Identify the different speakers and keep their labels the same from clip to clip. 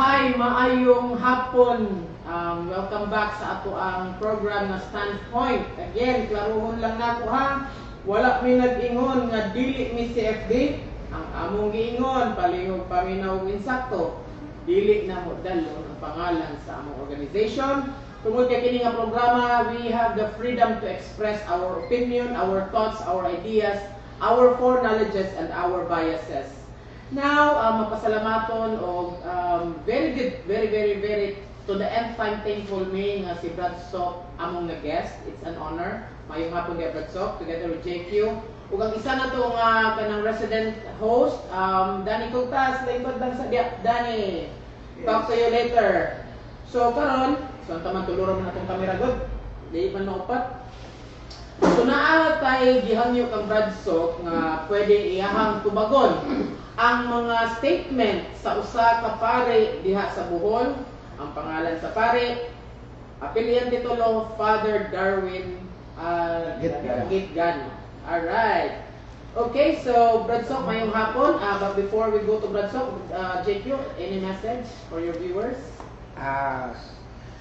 Speaker 1: Hi, maayong hapon. Welcome back sa ato ang program na Standpoint. Again, klaruhon lang nako ha. Wala mi nag-ingon nga dili mi CFD. Ang among giingon palihog paminaw insakto. Dili na mo dalon ang pangalan sa among organization. Tungod kay kini nga programa, we have the freedom to express our opinion, our thoughts, our ideas, our foreknowledges, and our biases. Now, mapasalamaton o very good, very to the end time thankful me nga si Brad Sok among na guest. It's an honor. Mayong hapon ni Brad Sok together with JQ. Ug ang isa na to nga kanang resident host, Danny Kultas, lingkod lang sa Danny. Talk to you later. So karon, so taman tuluron man atong kamera god. Di man maupat. So naa tay gihangyo kang Brad Sok nga pwede iyahang tubagon ang mga statement sa usa ka pare diha sa Bohol. Ang pangalan sa pare, apelyido titulo Father Darwin Gitgan. Alright. Okay, so Brad Sok, mayong hapon. But before we go to Brad Sok, JQ, any message for your viewers?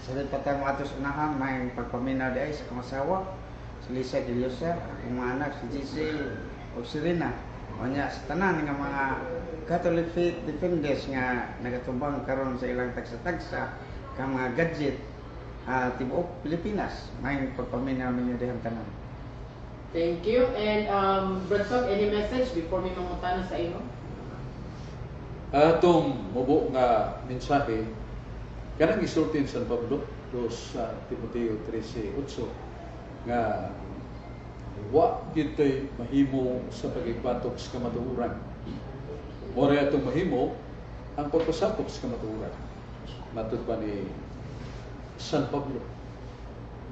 Speaker 2: Sabi patang mga atos unahan, may pagpaminaw di ay sa kong asawa, si Lisa Giliosa, akong mga anak, si GC o si Rina. O niya, sa tanan nga mga Catholic faith defenders nga nagatubang karon sa ilang tagsa-tagsa ka mga gadget tibuok Pilipinas, may pagpaminaw ninyo dihang tanan.
Speaker 1: Thank you. And Brad Sok, any message before may mangutana sa imo?
Speaker 3: Atong mubo nga mensahe kanang isultin sa Pablo dos Timoteo 13:8 nga wa kitay mahimo sa pagigbatok sa kamatuoran. Ora atong mahimo ang pagpasakop sa kamatuoran. Matud pa ni San Pablo.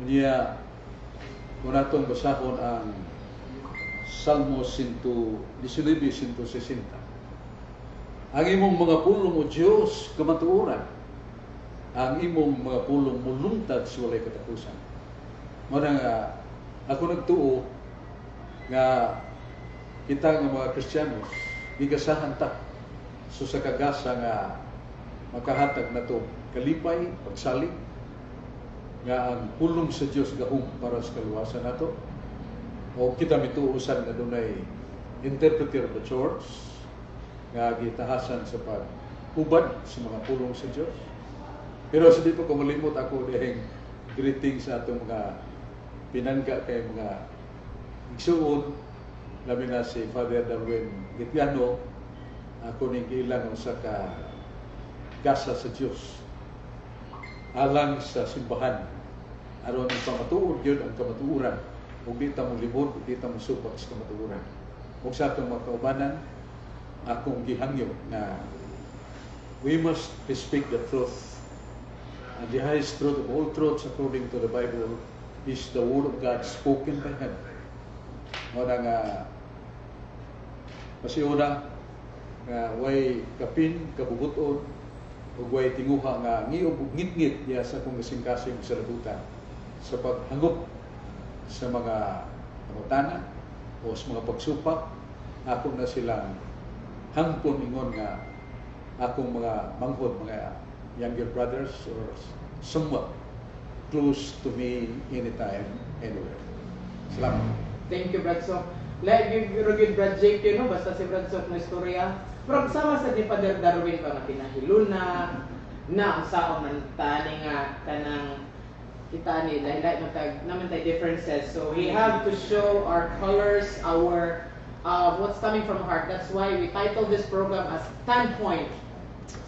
Speaker 3: Niya kung atong basahon ang Salmo 119:160. Ang imong mga pulong o Diyos kamatuoran, ang imong mga pulong mulungtad sa walay katapusan. Muna nga ako nagtuo nga kita nga mga Kristiyanos gigasahan ta so sa kagasa nga makahatag na to kalipay, pagsalig nga ang pulong sa Dios gahom para sa kaluwasan nato. O kita mituusan na dunay interpreter of the church nga gitahasan sa pag-ubad sa mga pulong sa Dios. Pero sa dito ko malimot ako dihing greeting sa atong mga pinangga kay mga igsuon, labi na si Father Darwin Gitgano, ako ning ilang usa ka gasa sa Dios alang sa simbahan aron ang pamatuod gyud ang kamatuoran ug di ta mo libod, di ta mo subak sa kamatuoran. Ug sa atong mga kaubanan, akong gihangyo na we must speak the truth, and the highest truth of all truths according to the Bible is the word of God spoken by Him. Muna nga pasiuna nga way kapin, kabubuton, o way tinguha nga ngiyog ug ngit-ngit diya sa kong kasing-kasing sa labutan sa paghangop sa mga pangutana o sa mga pagsupak. Ako na silang hangpon ingon nga akong mga manghod, mga younger brothers or somewhat close to me anytime, anywhere. Salamat.
Speaker 1: Thank you, Brad Sok. Like you good Brad JQ, no? Basta si Brad Sok na istorya. Pero sama sa ni Father Darwin pa nga pinahiluna na ang saon man tani nga kanang kita ni lain-lain naman tayo differences. So we have to show our colors, our what's coming from heart. That's why we titled this program as Standpoint.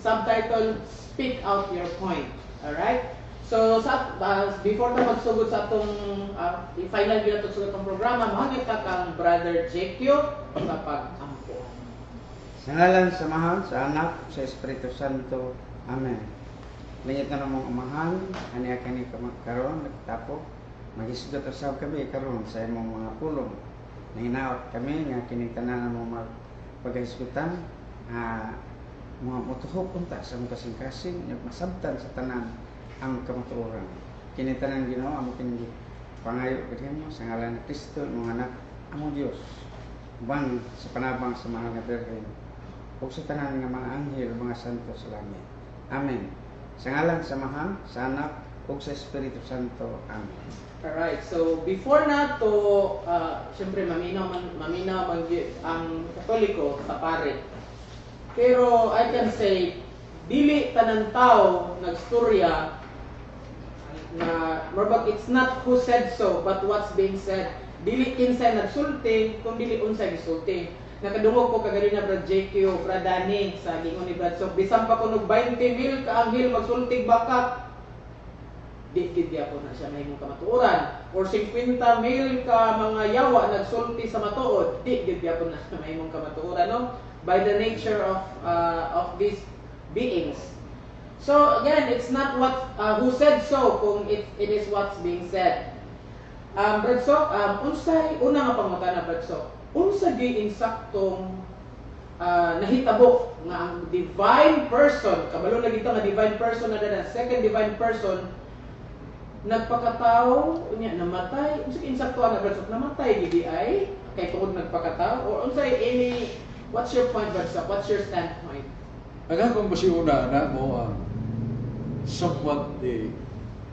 Speaker 1: Subtitle, Speak Out Your Point. Alright? So before ta magsugod sa atong final gila to sa atong programa, mahangit ka kang Brother JQ sa pag-ampo.
Speaker 2: Sa ngalan sa Mahal, sa Anak, sa Espiritu Santo. Amen. Lingit na namang umahan, aniya kani karon nagtapo, magisgot usab kami karon sa imong mga pulong. Nahinaot kami nga kining tanan mo paghisgutan, mga motuhok unta sa mga kasing-kasing, masabtan sa tanan ang kamatuoran. Kini tanan Ginoo amo kini pangayo kadto sa ngalan ni Kristo mga anak amo Dios. Bang sa panabang sa mga Birhen ug sa tanan nga mga anghel mga santo sa langit. Amen. Sa ngalan sa Mahal, sa Anak, ug sa Espiritu Santo. Amen.
Speaker 1: Alright, so before na to, syempre maminaw ang Katoliko sa pare. Pero I can say, dili tanang tao nagstorya na marbag it's not who said so, but what's being said. Dili kinsay nagsulti, kung dili unsay gisulti. Nakadungog ko kagari na Brad JQ, Brad Danny, sa gingon ni Brad Sok, bisan pa kunog 20,000 ka anghel magsultig bakak, di ako na siya mahimong kamatuoran. Or 50,000 ka mga yawa nagsulti sa matuod, di ako na siya mahimong kamatuoran, no? By the nature of these beings. So again, it's not what who said so, kung it is what's being said. Brad Sok, unsay una nga pangutana, Brad Sok, unsa di insaktong nahitabo nga ang divine person, kabalo na gito nga divine person na dada, second divine person nagpakatao unya namatay, unsa ki insakto na Brad Sok, namatay gidi ay kay tungod nagpakatao, or unsay any, what's your point, Brad Sok? What's your standpoint?
Speaker 3: Ang akong pasiuna na mo ang somewhat the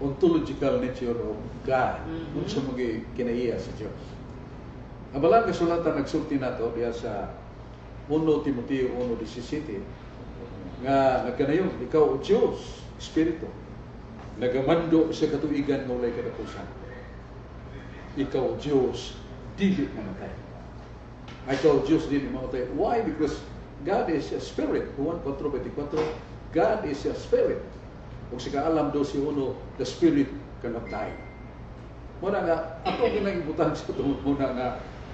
Speaker 3: ontological nature of God, unsa magi kinaiya sa Dios. Abalang kasulatan nagsulti nato diya sa 1 Timoteo 1:17 nga nagkanayon ikaw o Diyos, Espiritu, nagamando sa katuigan nga walay katapusan. Ikaw o Diyos, dili mamatay. Ikaw o Diyos, dili mamatay. Why? Because God is a spirit. Juan 4:24, God is a spirit. Kung sa kaalam 12:1, the spirit cannot die. Muna nga, ato ginagibutang sa tungod muna nga,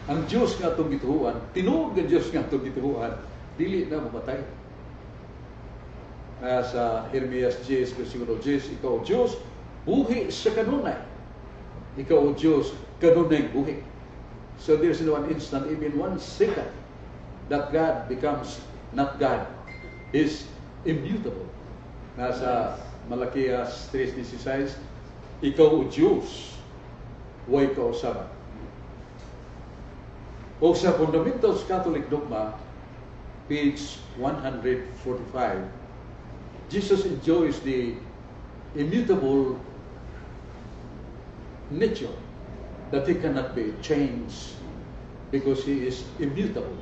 Speaker 3: ang Diyos nga itong gituhuan, tinuod ng Diyos nga itong gituhuan, dili na mamatay. Sa Jeremias 10, versikulo 10, ikaw o Diyos, buhi sa kanunay. Ikaw o Diyos, kanunay buhi. So there's no one instant, even 1 second, that God becomes not God. Is immutable. Nasa Malakias 3:16, ikaw o Diyos, way kausaban. O sa Fundamentals Catholic Dogma, page 145, Jesus enjoys the immutable nature that he cannot be changed because he is immutable.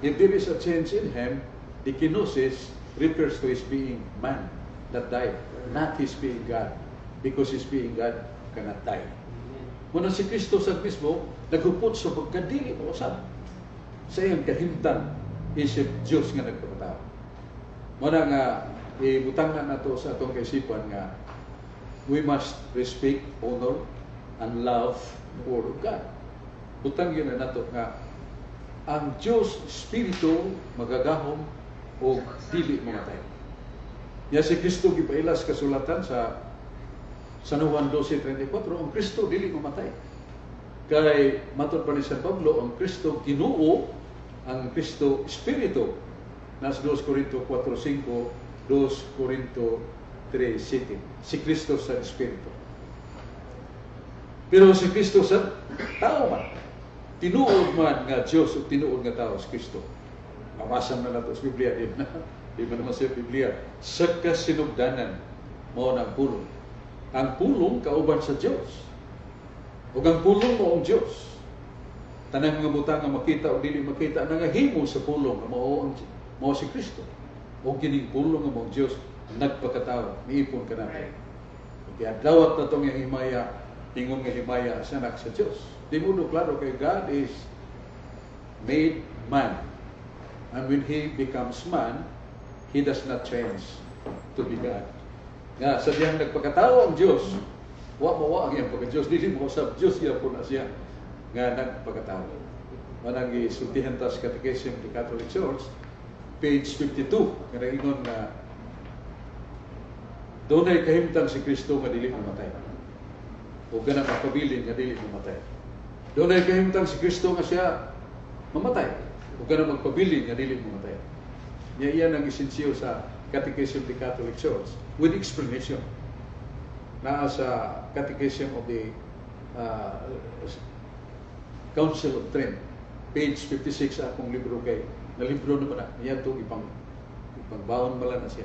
Speaker 3: If there is a change in him, the kenosis refers to his being man that died, not his being God, because his being God cannot die. Muna si Kristo sa mismo, naghupot sa pagkadili mo usab. Sa iyang kahimtang, isip Diyos nga nagpakatao. Muna nga, ibutang na nato sa atong kaisipan nga, we must respect, honor, and love the Word of God. Butang yun na nato nga, ang Diyos, Espiritu, magagahom o dili mamatay. Ya si Kristo gipailas kasulatan sa San Juan 12:34, ang Kristo dili mamatay. Kay matod pa ni San Pablo, ang Kristo Ginoo, ang Kristo Espiritu. Nas 2 Corinto 4:5, 2 Corinto 3:7. Si Kristo sa Espiritu. Pero si Kristo sa tao man. Tinuod man nga Diyos o tinuod nga tao si Kristo. Mabasan na nato sa Biblia din. Di ba naman sa Biblia? Sa kasinugdanan mo ng pulong. Ang pulong kauban sa Diyos. O ang pulong mo ang Diyos. Tanang mga butang nga makita o dili makita na nga himo sa pulong nga mao si Kristo. O kining pulong nga mo ang Diyos nagpakatao, miipon ka natin. Kaya dawat na itong himaya, ingon nga himaya sa anak sa Diyos. Di mo klaro kay God is made man. And when He becomes man, He does not change to be God. Nga, sa diyang nagpakatao ang Diyos, wa ang iyang pagka-Diyos, dili mo sa Diyos iya po na siya nga nagpakatao. Manang isultihan ta sa Catechism of the Catholic Church, page 52, nga ingon na doon ay kahimtang si Kristo nga dili mamatay. O ganang makabilin nga dili mamatay. Doon ay kahimtang si Kristo nga siya mamatay. O ganang magpabilin nga dili mamatay. Iyan ang esensiyo sa Catechism of the Catholic Church with explanation. Na sa Catechism of the Council of Trent, page 56 sa akong libro kay, na libro naman na, iyan itong ipangbaon mala na siya.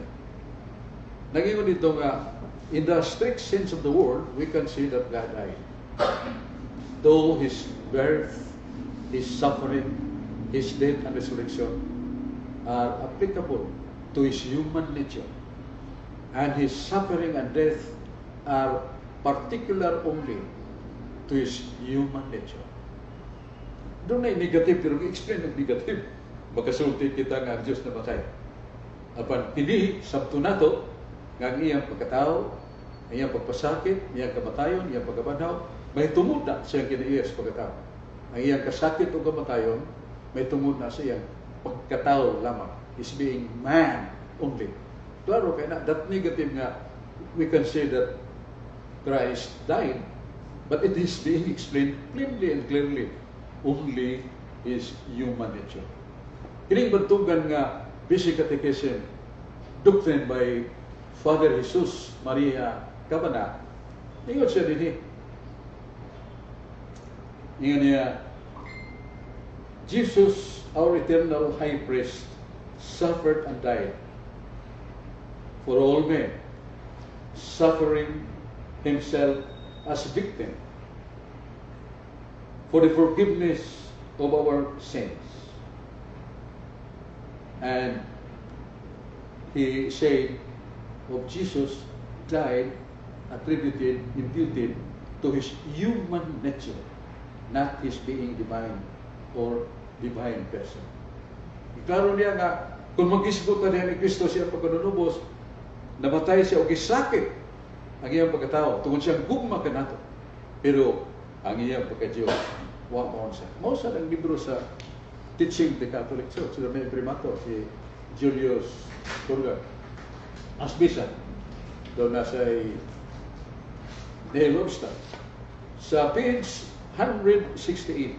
Speaker 3: Nagingon dito nga, in the strict sense of the word, we can see that God died. Though His birth, His suffering, His death and resurrection are applicable to His human nature. And His suffering and death are particular only to His human nature. Doon na negative, pero i-explain ng negative. Magkasulti kita nga ang Diyos na matay. Apan hindi, sabto na to, nga ang iyang pagkatao, ang iyang pagpasakit, iyang kamatayon, iyang pagkabanaw, may tumod na sa iyang kinaiya sa pagkatao. Ang iyang kasakit o kamatayon, may tumod na sa iyang pagkatao lamang. Is being man only. Klaro kaya na, that negative nga, we can say that Christ died, but it is being explained plainly and clearly only His human nature. Kining bantugan nga basic catechism doctrine by Father Jesus Maria Cabana, ingon siya din ingon niya, Jesus, our eternal high priest, suffered and died for all men, suffering Himself as victim for the forgiveness of our sins. And he said of Jesus died attributed, imputed to His human nature, not His being divine or divine person. Klaro niya nga, kung mag-isgot na niya ni Kristo siya pagkanunubos, namatay siya o gisakit ang iyang pagkatao, tungkol siyang gugma ka nato. Pero ang iyang pagka-Diyos, wa mo siya. Mausa ang libro sa Teaching the Catholic Church, sila may primator, si Julius Turgan, Asbisa, doon nasa Neil Lobster. Sa page 168,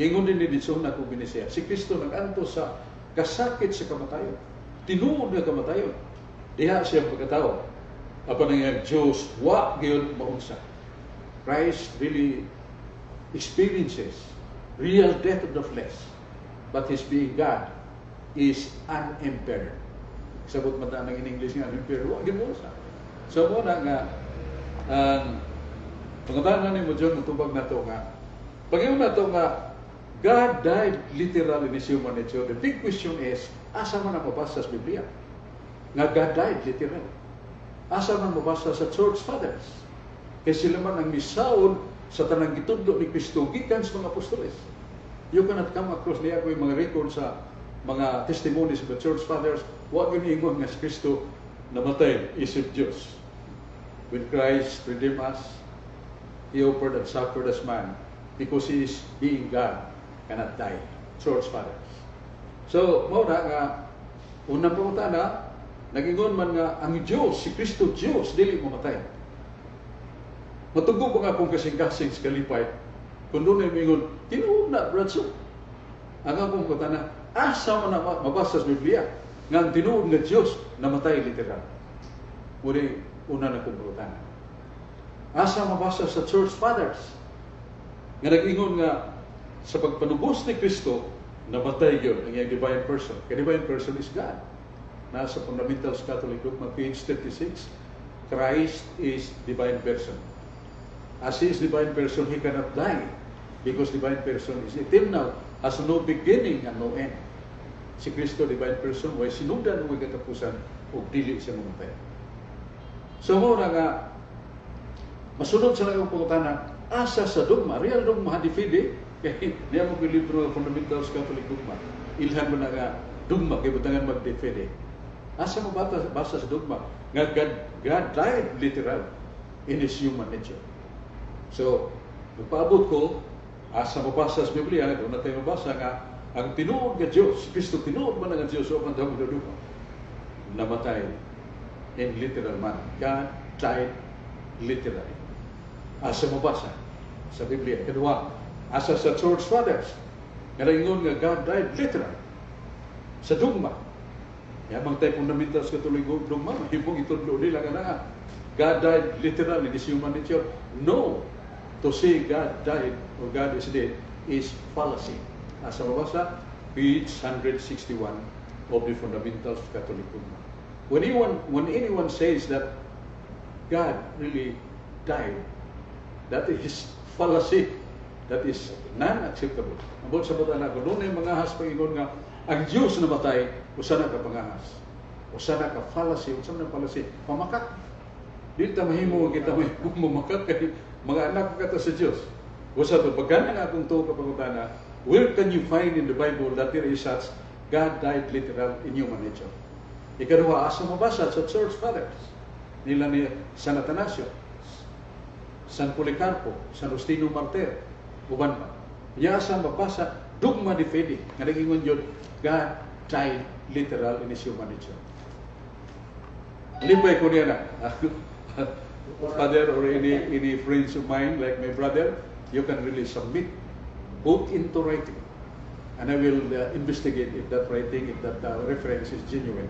Speaker 3: gingon din ni Ditson na kung binisya, si Kristo nag-anto sa kasakit sa kamatayon. Tinuod na kamatayon. Diha siya pagkatao. Apa na nga Diyos, wa gayon maunsa. Christ really experiences real death of the flesh. But His being God is unimpaired. Sabot mata ng in English nga, unimpaired. Wa gayon maunsa. So mo na nga, pangatanan ni mo John, matubag na to nga, pag-iwan na to nga, God died literally in His human nature. The big question is, asa man ang mabasa sa Biblia? Nga God died literally. Asa man mabasa sa Church Fathers? Kaya sila man ang misaon sa tanang gitudlo ni Kristo gikan sa mga apostoles. You cannot come across niya ko yung mga record sa mga testimonies of the Church Fathers. Huwag yun ingon nga si Kristo namatay, isip Diyos. When Christ redeemed us, He offered and suffered as man because He is being God, cannot die. Church Fathers. So, mauna nga, unang pangutana, nagingon man nga, ang Diyos, si Kristo Diyos, dili mamatay. Matugog pa nga kung kasing-kasing sa kalipay, kung doon ay mingon, tinuod na, bratso. Ang akong pangutana, asa mo na mabasa sa Biblia, nga ang tinuod nga Diyos, namatay literal. Muli, una na kong pangutana. Asa mabasa sa Church Fathers, nga nag-ingon nga, sa pagpanubos ni Kristo, namatay yun ang iyang divine person. Kaya divine person is God. Nasa Fundamentals Catholic Dogma, page 36, Christ is divine person. As He is divine person, He cannot die because divine person is eternal, has no beginning and no end. Si Kristo, divine person, way sinugdan o katapusan o dili siya mamatay. So muna nga, masunod sa lang yung pangutana, asa sa dogma, real dogma, di fide, kaya niya mo yung libro Fundamentals Catholic Dogma, ilhan mo na nga, dogma, kaya butangan mag-defede. Asa mo basa sa dogma? Nga God died literal in His human nature. So, nagpaabot ko, asa mo basa sa Biblia, doon na tayo mabasa nga, ang tinuod nga Diyos, Kristo tinuod man nga Diyos, o ang dahong na dogma, namatay in literal man. God died literally. Asa mo basa sa Biblia? Kedua, asa sa Church Fathers, nga ingon nga God died literally sa dogma. Yamang tayo Fundamentals Catholic Dogma, hibong itudlo nila nga na God died literally in His human nature. No, to say God died or God is dead is fallacy. Asa mabasa? Page 161 of the Fundamentals Catholic Dogma. when anyone says that God really died, that is fallacy. That is non-acceptable. Ambot sa buta na, kung doon ay mga has pangingon nga, ang Diyos namatay, usana ka pangahas. Usana ka fallacy, usana ka fallacy. Pamakak. Dito mahimo kita may mamakak kay mga anak ka sa Diyos. Usa to pagkana nga akong tuo ka pangutana, where can you find in the Bible that there is such God died literal in human nature? Ikaduha, asa mabasa sa Church Fathers nila ni San Atanasio, San Policarpo, San Justino Martir, uban pa. Asa mabasa dogma de fide nga nagingon yun, God died literal in his human nature. Lipay ko niya na. Father or any friends of mine like my brother, you can really submit both into writing, and I will investigate if that writing, if that reference is genuine.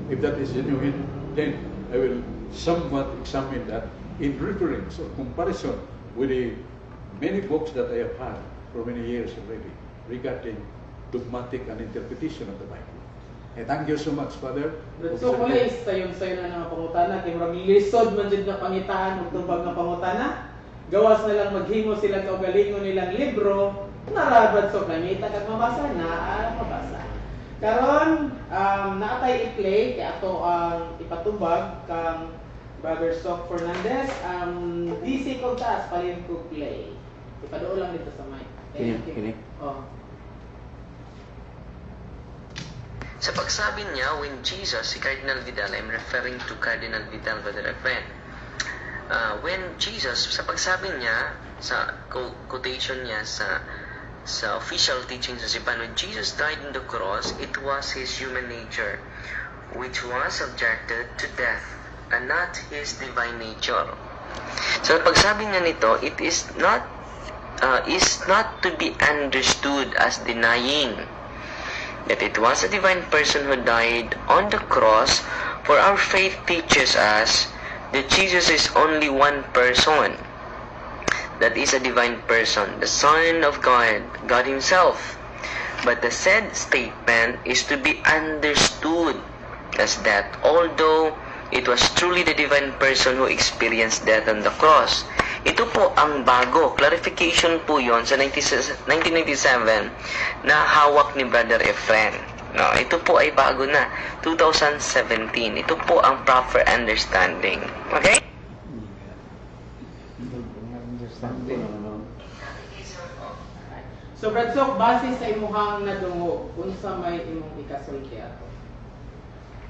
Speaker 3: If that is genuine, then I will somewhat examine that in reference or comparison with the many books that I have had for many years already regarding dogmatic and interpretation of the Bible. Thank you so much, Father.
Speaker 1: So, kung sayon-sayon na nga pangutana, kay murag lisod man dyan nga pangitaan ng tubag nga pangutana, gawas na lang maghimo sila kaugalingon nilang libro, narabad so langita kag mabasa na, mabasa. Karon, naatay i-play, kay ato ang ipatubag kang Brother Soc Fernandez, DC kong taas, palin ko play. Ipaduo lang dito sa mic.
Speaker 2: Kini.
Speaker 1: Oh.
Speaker 4: Sa pagsabi niya, when Jesus, si Cardinal Vidal, I'm referring to Cardinal Vidal, Brother Efren. When Jesus, sa pagsabi niya, sa quotation niya sa official teaching sa Sipan, when Jesus died on the cross, it was his human nature, which was subjected to death, and not his divine nature. So, pagsabi niya nito, it is not to be understood as denying that it was a divine person who died on the cross, for our faith teaches us that Jesus is only one person, that is a divine person, the Son of God, God himself. But the said statement is to be understood as that although it was truly the divine person who experienced death on the cross, ito po ang bago. Clarification po yon sa 1997 na hawak ni Brother Efren. No, ito po ay bago na. 2017. Ito po ang proper understanding. Okay?
Speaker 1: So, Brad Soc, base sa imuhang nadungog, unsa may imong ikasulti ato?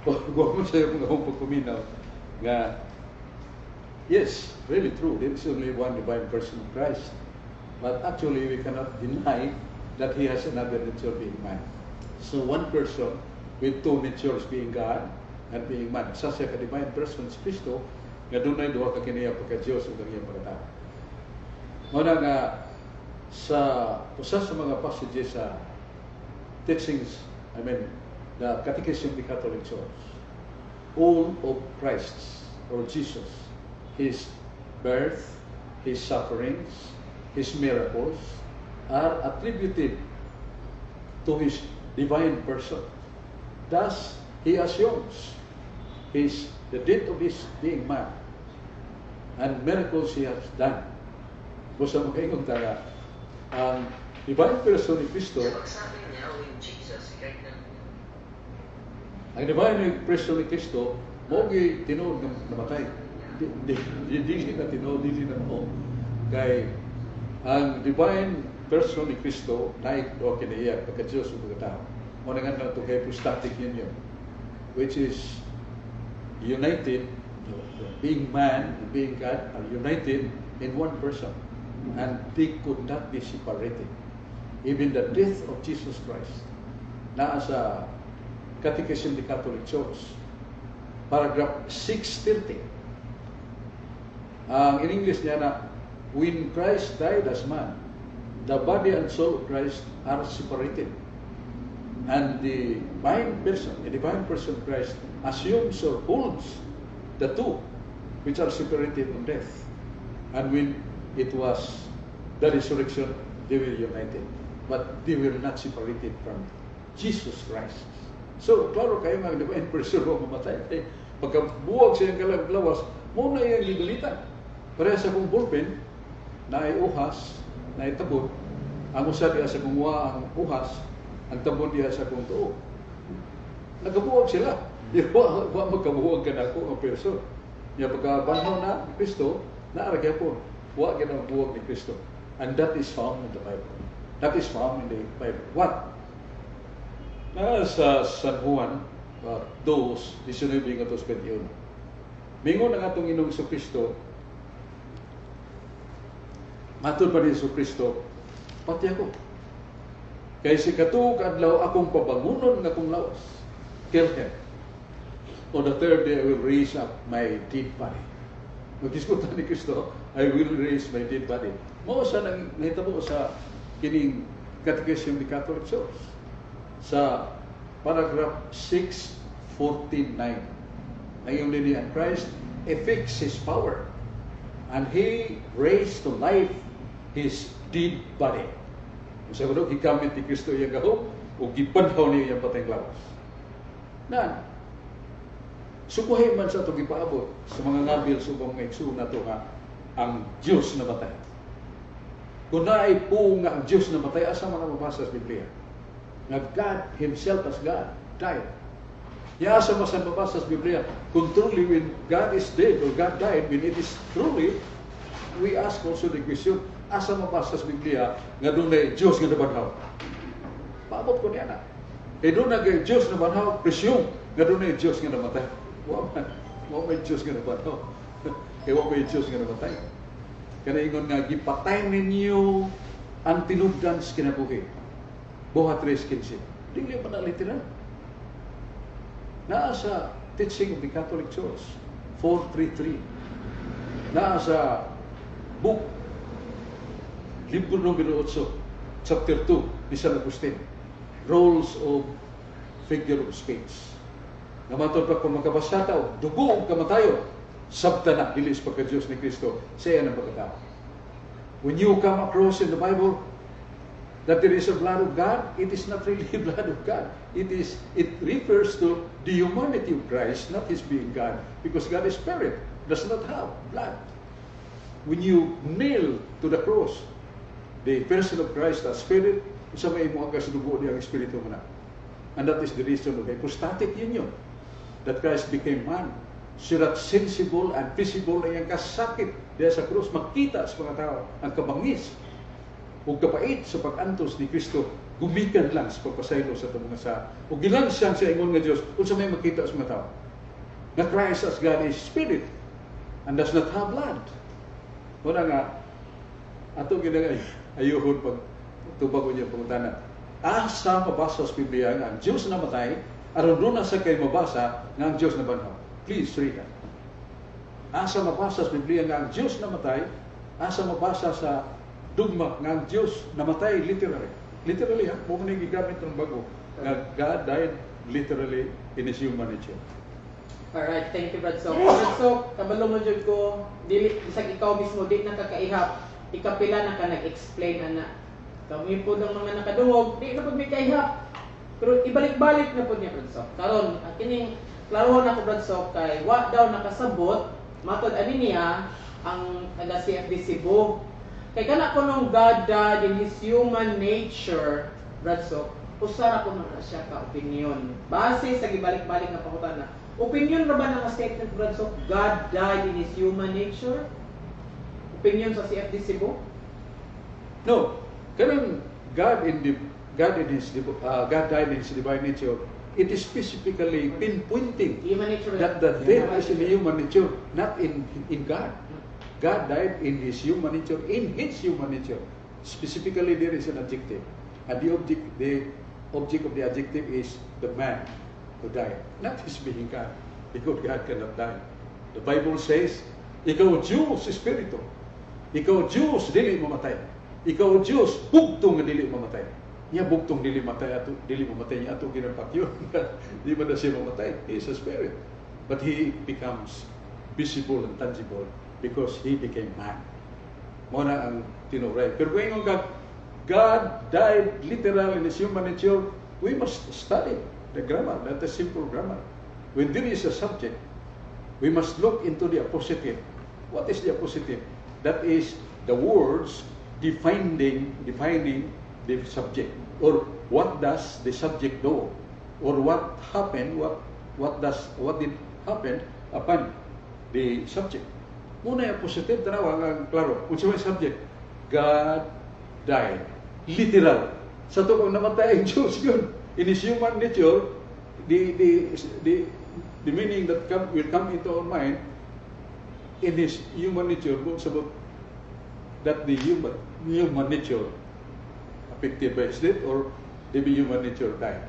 Speaker 3: Huwag mo sa'yo mga pagkuminaw nga, yes, really true, there is only one divine person of Christ. But actually, we cannot deny that he has another nature being man. So one person with two natures being God and being man. Sa siya ka-divine person si Kristo, nga dunay duha ka kiniya pagka-Diyos ug ang iyang pagkatao. Muna nga, sa usa sa mga passages sa teachings, the Catechism of the Catholic Church, all of Christ's or Jesus, his birth, his sufferings, his miracles are attributed to his divine person. Thus, he assumes the death of his being man and miracles he has done. Busa makaingon taga, ang divine person ni Kristo, ang divine person ni Kristo, mo'y tinuod na namatay. Dili na tinuod, dili na mo. Kay ang divine person ni Kristo, naik o kinaiyak, pagka-Diyos o pagkatao. Muna nga na ito kay hypostatic union, which is united, being man and being God are united in one person. And they could not be separated. Even the death of Jesus Christ, na sa Catechism of the Catholic Church, paragraph 630. In English niya na, when Christ died as man, the body and soul of Christ are separated. And the divine person of Christ assumes or holds the two which are separated from death. And when it was the resurrection, they were united. But they were not separated from Jesus Christ. So, klaro kayo nga, divine person mo mamatay. Eh, pagkabuwag siyang lawas, muna yung libilitan. Pero sa kong ballpen, na ay uhas, na ay tabot, ang usa diya sa kumuha ang uhas, ang tabot diya sa kong tuo. Nagabuwag sila. Wa magkabuwag ka na ako ang person. Ya pagkabanhaw na ni Kristo, naaragya po, wa ka na buwag ni Kristo. And that is found in the Bible. That is found in the Bible. What? Sa San Juan 2:19-21. Mingon ang atong Ginoong Kristo, matod pa ni Kristo, pati ako. Kay si katuog adlaw akong pabangunon nga kong lawas. Kill him. On the third day I will raise up my dead body. Magdiskutan ni Kristo, I will raise my dead body. Mao sa nang nahitabo sa kining Catechism of the Catholic Church. Sa paragraph 649. Ngayon din and Christ affixed His power and He raised to life His dead body. Sa kuno gikamit ni Kristo iyang gahom ug gipanhaw niya iyang patayng lawas. Nan sukuhay man sa itong ipaabot sa mga ngabil subong nga igsoon na ito nga ang Diyos na matay. Kung naay po nga ang Diyos na matay, asa mga mabasa sa Biblia? Nga God Himself as God died. Ya asa masan mabasa sa Biblia, kung truly when God is dead or God died, when it is truly, we ask also the question, asa mabasa sa Biblia nga doon ay Diyos nga nabanhaw? Paabot ko niya na. E doon na kay Diyos na banhaw, presume nga doon ay Diyos nga namatay. Wa may Diyos nga nabanhaw. Kaya wa may Diyos nga namatay. Kaya ingon nga, gipatay ninyo ang tinubdan sa kinabuhi. Buhat 3:15. Dili pa na literal. Naa sa teaching of the Catholic Church, 433. Naa sa book, libro numero 8, chapter 2, ni San Agustin, Rules of Figure of Speech. Namatod pa kung magkabasa tao, dugo o kamatayo, sabta na, dilis pagka-Diyos ni Kristo, siya ang pagkatao. When you come across in the Bible that there is a blood of God, it is not really blood of God. It refers to the humanity of Christ, not His being God, because God is spirit, does not have blood. When you nail to the cross the person of Christ as spirit, sa may mo ang kasudugo niya ang espiritu mo na. And that is the reason of the hypostatic union, that Christ became man, so that sensible and visible na yung kasakit diya sa krus, makita sa mga tao ang kabangis o kapait sa pag-antos ni Kristo, gumikan lang sa pagpasaylo sa itong mga sa o gilansyan sa ingon nga Diyos kung sa may makita sa mga tao na Christ as God is spirit and does not have blood. Wala nga ato ginagay ayuhon pag tubag ko niya pangutanan. Asa mabasa sa Biblia nga ang Diyos na matay, aron doon na sa kay mabasa nga ang Diyos na banhaw. Please read that. Asa mabasa sa Biblia nga ang Diyos na matay, asa mabasa sa dugma nga ang Diyos na matay literally. Literally ha, mo man gigamit ng bago nga God died literally in His human nature.
Speaker 1: Alright, thank you, Brad Sok. Brad Sok, kabalo mo dyan ko, dili, isang ikaw mismo, di nakakaihap, ikapila na ka nag-explain, ana. Kami po ng mga nakadungog, di na po may kaihap. Pero ibalik-balik na po niya, Brad Sok. Karon, kining klaro na ko, Brad Sok, kay wa daw nakasabot, matod ani niya, ang taga-CFD Cebu. Kay kana ko nung God died in His human nature, Brad Sok, usara ko na siya ka opinion. Base sa gibalik-balik na pangutana. Opinion ra ba ng statement, Brad Sok, God died in His human nature? Opinion sa CFD Cebu?
Speaker 3: No. Kanang God died in His divine nature. It is specifically pinpointing
Speaker 1: Human nature
Speaker 3: that the death is in the human nature, not in God. God died in His human nature, in His human nature. Specifically, there is an adjective, and the object of the adjective is the man who died, not His being God, because God cannot die. The Bible says, ikaw Diyos, Espiritu. Ikaw Diyos, dili mamatay. Ikaw Diyos, bugtong nga dili mamatay. Niya bugtong dili mamatay niya ato ginapakyon. Di man na siya mamatay. He is a spirit. But He becomes visible and tangible because He became man. Muna ang tinuray. Pero kung God died literal in His human nature, we must study. the grammar, that is simple grammar. When there is a subject, we must look into the appositive. What is the appositive? That is the words defining the subject, or what does the subject do, or what happened, what did happen upon the subject. Muna yung positive, tanawa ang klaro. Kung siya may subject, God died. Literal. Sa ito pag namatay ang Diyos yun. In His human nature, the meaning that will come into our mind, in His human nature, kung sabot that the human nature affected by His death, or the human nature died.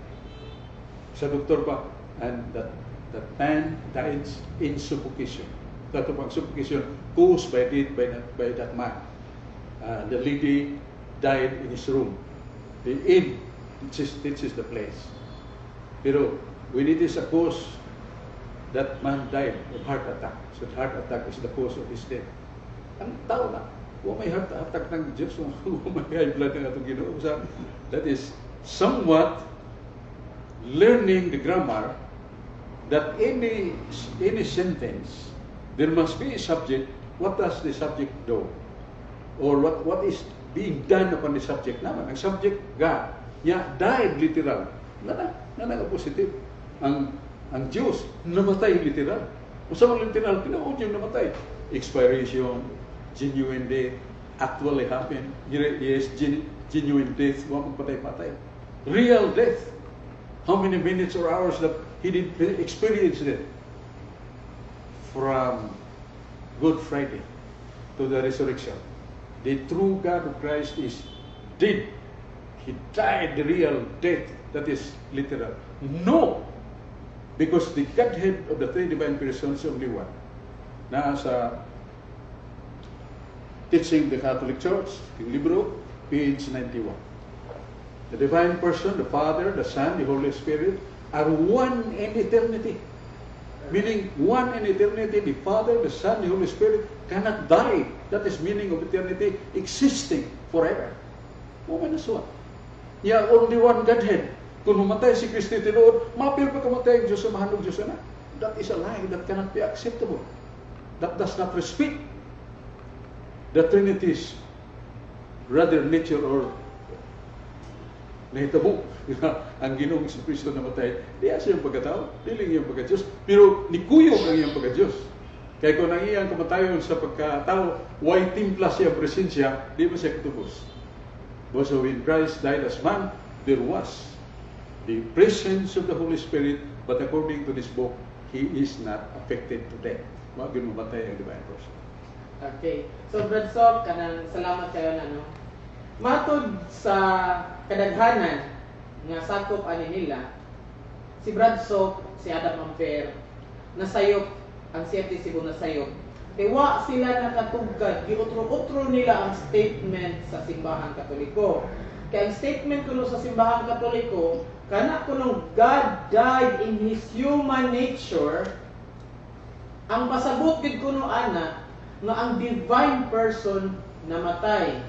Speaker 3: Sa doktor pa, and that man died in suffocation. That pang suffocation caused by death by that man. The lady died in his room. The inn, this is the place. Pero when it is a cause, that man died of heart attack. So heart attack is the cause of his death. Ang tao na, huwag may heart attack ng Diyos, huwag may high blood ng atong Ginoo. That is somewhat learning the grammar, that any sentence, there must be a subject. What does the subject do? Or what is being done upon the subject naman? Ang subject, God. Died literal. Nana positive. Ang Diyos, namatay literal. Kung saan literal, tinood yung namatay. Expiration, genuine death, actually happened. Yes, genuine death, huwag magpatay-patay. Real death. How many minutes or hours that he did experience it? From Good Friday to the resurrection. The true God of Christ is dead. He died the real death, that is literal. No! Because the Godhead of the three divine persons is only one. Nasa Teaching the Catholic Church, yung libro, page 91. The divine person, the Father, the Son, the Holy Spirit, are one in eternity. Meaning, one in eternity, the Father, the Son, the Holy Spirit cannot die. That is meaning of eternity, existing forever. Woman is one. Only one Godhead. Kung humatay si Kristo tinuod, mapil pa kamatay ang Diyos sa mahanog Diyos na. That is a lie that cannot be acceptable. That does not respect the Trinity's rather nature or nahitabo. Ang Ginoong si Kristo namatay, diya siya yung pagkatao, diling yung pagka-Diyos, pero nikuyog ang iyang pagka-Diyos. Kaya kung ang iyang kamatayon sa pagkatao, why timpla siya presensya, di ba siya katubos? But so when Christ died as man, there was the presence of the Holy Spirit, but according to this book, He is not affected to death. Wag yun mamatay ang divine person.
Speaker 1: Okay. So, Brad Sok, kanang salamat kayo na, no? Matod sa kadaghanan nga sakop ani nila, si Brad Sok, si Adam Amper, nasayop, ang CFD Cebu nasayop. Wa sila nakatugkad, giutro-utro nila ang statement sa Simbahan Katoliko. Kaya ang statement kuno sa Simbahan Katoliko, kana kunong God died in His human nature, ang pasabot gid kuno ana nga ang divine person namatay.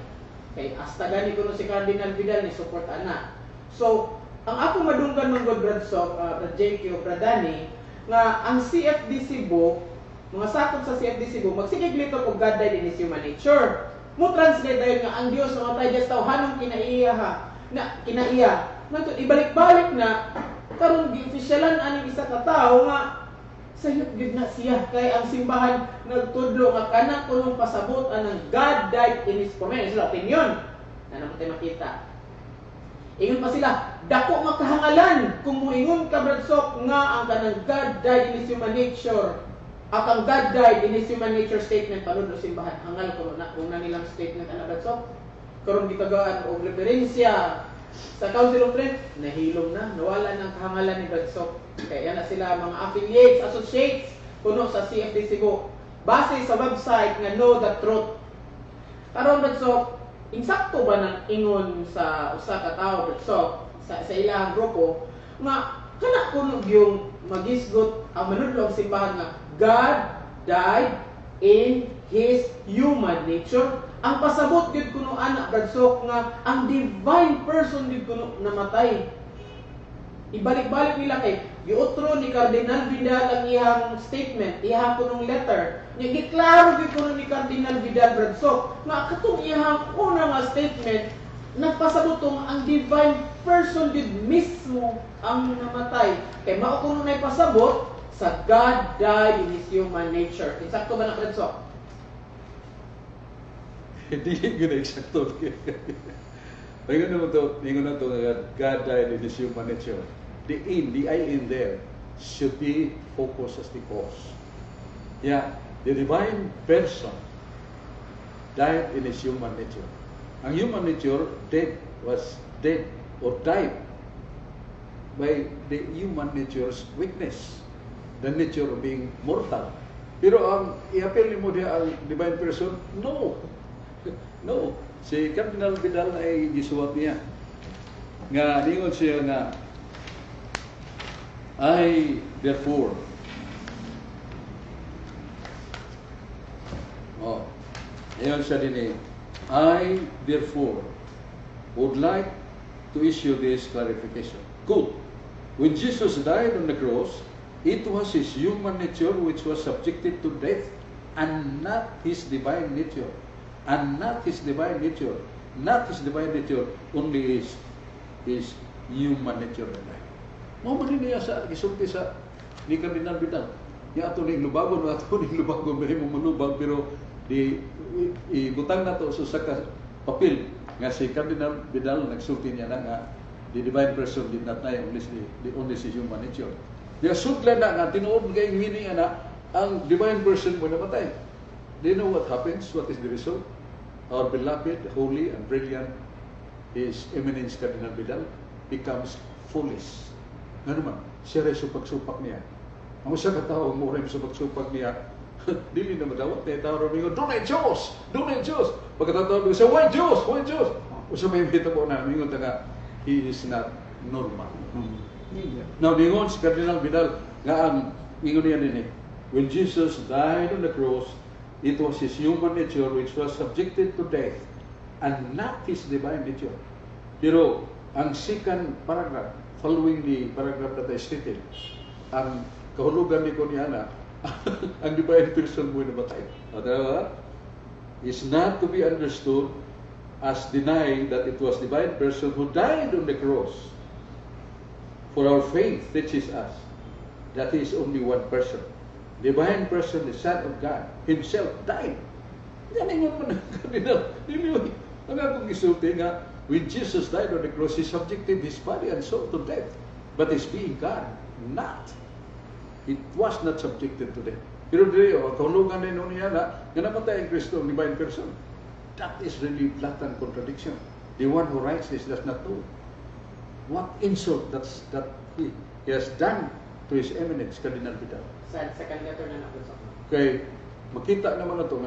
Speaker 1: Kay hasta gani kuno si Cardinal Vidal ni support ana. So, ang ako madunggan mong God Brad Sok, Brad JQ, Brad Danny, nga ang CFD Cebu, mga sakop sa CFD Cebu, magsigig lito kung God died in His human nature. Mo translate dayon nga ang Dios namatay just tawhanong kinaiya ha. Kinaiya. Nganto ibalik-balik na karon gi-officialan ani isa ka tawo nga sayop gid na siya kay ang simbahan nagtudlo nga kana kunong pasabot anang God died in His human nature. Opinion na naman tayo makita. Ingon pa sila, dako makahangalan kung moingon ka Brad Sok nga ang kanang God died in His human nature. Ang God died in His human nature statement panudlo simbahan. Hangal ko na kung nilang statement ana Brad Sok. Karon gitagaan og referensya sa Council of Trent, nahilom na, nawala ng kahangalan ni Brad Sok. Kaya na sila mga affiliates, associates kuno sa CFD Cebu. Base sa website nga Know the Truth. Karon Brad Sok, insakto ba nang ingon sa usa ka tawo Brad Sok sa ilang grupo nga kana kuno yung magisgot ang manudlo ang simbahan nga God died in His human nature. Ang pasabot gid kuno anak Brad Sok nga ang divine person gid kuno namatay. Ibalik-balik nila kay giutro ni Cardinal Vidal ang iyang statement, iyang kunong letter. Giklaro gyud kuno ni Cardinal Vidal Bradsok nga katong iyang una nga statement nagpasabutong ang divine person did mismo ang namatay. Kay mao kuno nay pasabot sa God died in His human nature. Insakto ba na Bradsok?
Speaker 3: Hindi gina eksakto. Ingon na to God died in His human nature. The I in there should be focused as the cause. Yeah, the divine person died in His human nature. Ang human nature was dead or died by the human nature's weakness, the nature of being mortal. Pero ang i-appeal mo diya ang divine person, no. No. Si Cardinal Vidal ay gisuwat niya. Nga, ningon siya nga, I therefore, ayon siya din eh, I therefore would like to issue this clarification. Good. When Jesus died on the cross, it was His human nature which was subjected to death and not His divine nature. And not His divine nature. Not His divine nature, only His human nature. Mao man niya sa gisulti sa ni Cardinal Vidal. Ya ato ning lubagon may mo manubag pero ibutang nato sa ka papel nga si Cardinal Vidal nagsulti niya na nga the divine person did not die, only si human nature. Diya sudlan na nga tinuod kay meaning ana ang divine person mo namatay. Do you know what happens? What is the result? Our beloved, holy, and brilliant His Eminence Cardinal Vidal becomes foolish. Nga naman, siya rin supak-supak niya. Ang isa katao, mura yung supak-supak niya, dili na madawat niya, tao rin mingon, Dunay Diyos! Dunay Diyos! Pagkatao niya, why Diyos? Why Diyos? Usa may hita po na, mingon taga, he is not normal. Now, mingon si Cardinal Vidal, nga ang, mingon niya din eh, when Jesus died on the cross, it was His human nature which was subjected to death and not His divine nature. Pero, ang second paragraph, following the paragraph that I stated, ang kahulugan ni Konyana, ang divine person mo namatay. Is not to be understood as denying that it was divine person who died on the cross. For our faith teaches us that He is only one person. Divine person, the Son of God, Himself died. Yan ingon mo na, Cardinal. Ang akong isulti nga, when Jesus died on the cross, He subjected His body and soul to death. But His being God, not. It was not subjected to death. Pero dili, kahulugan din niya na, nga namatay ang Kristo, ang divine person. That is really blatant contradiction. The one who writes this does not know what insult that he has done to His Eminence, Cardinal Vidal.
Speaker 1: Sa second letter na nabasa ko.
Speaker 3: Kay, makita naman na ito,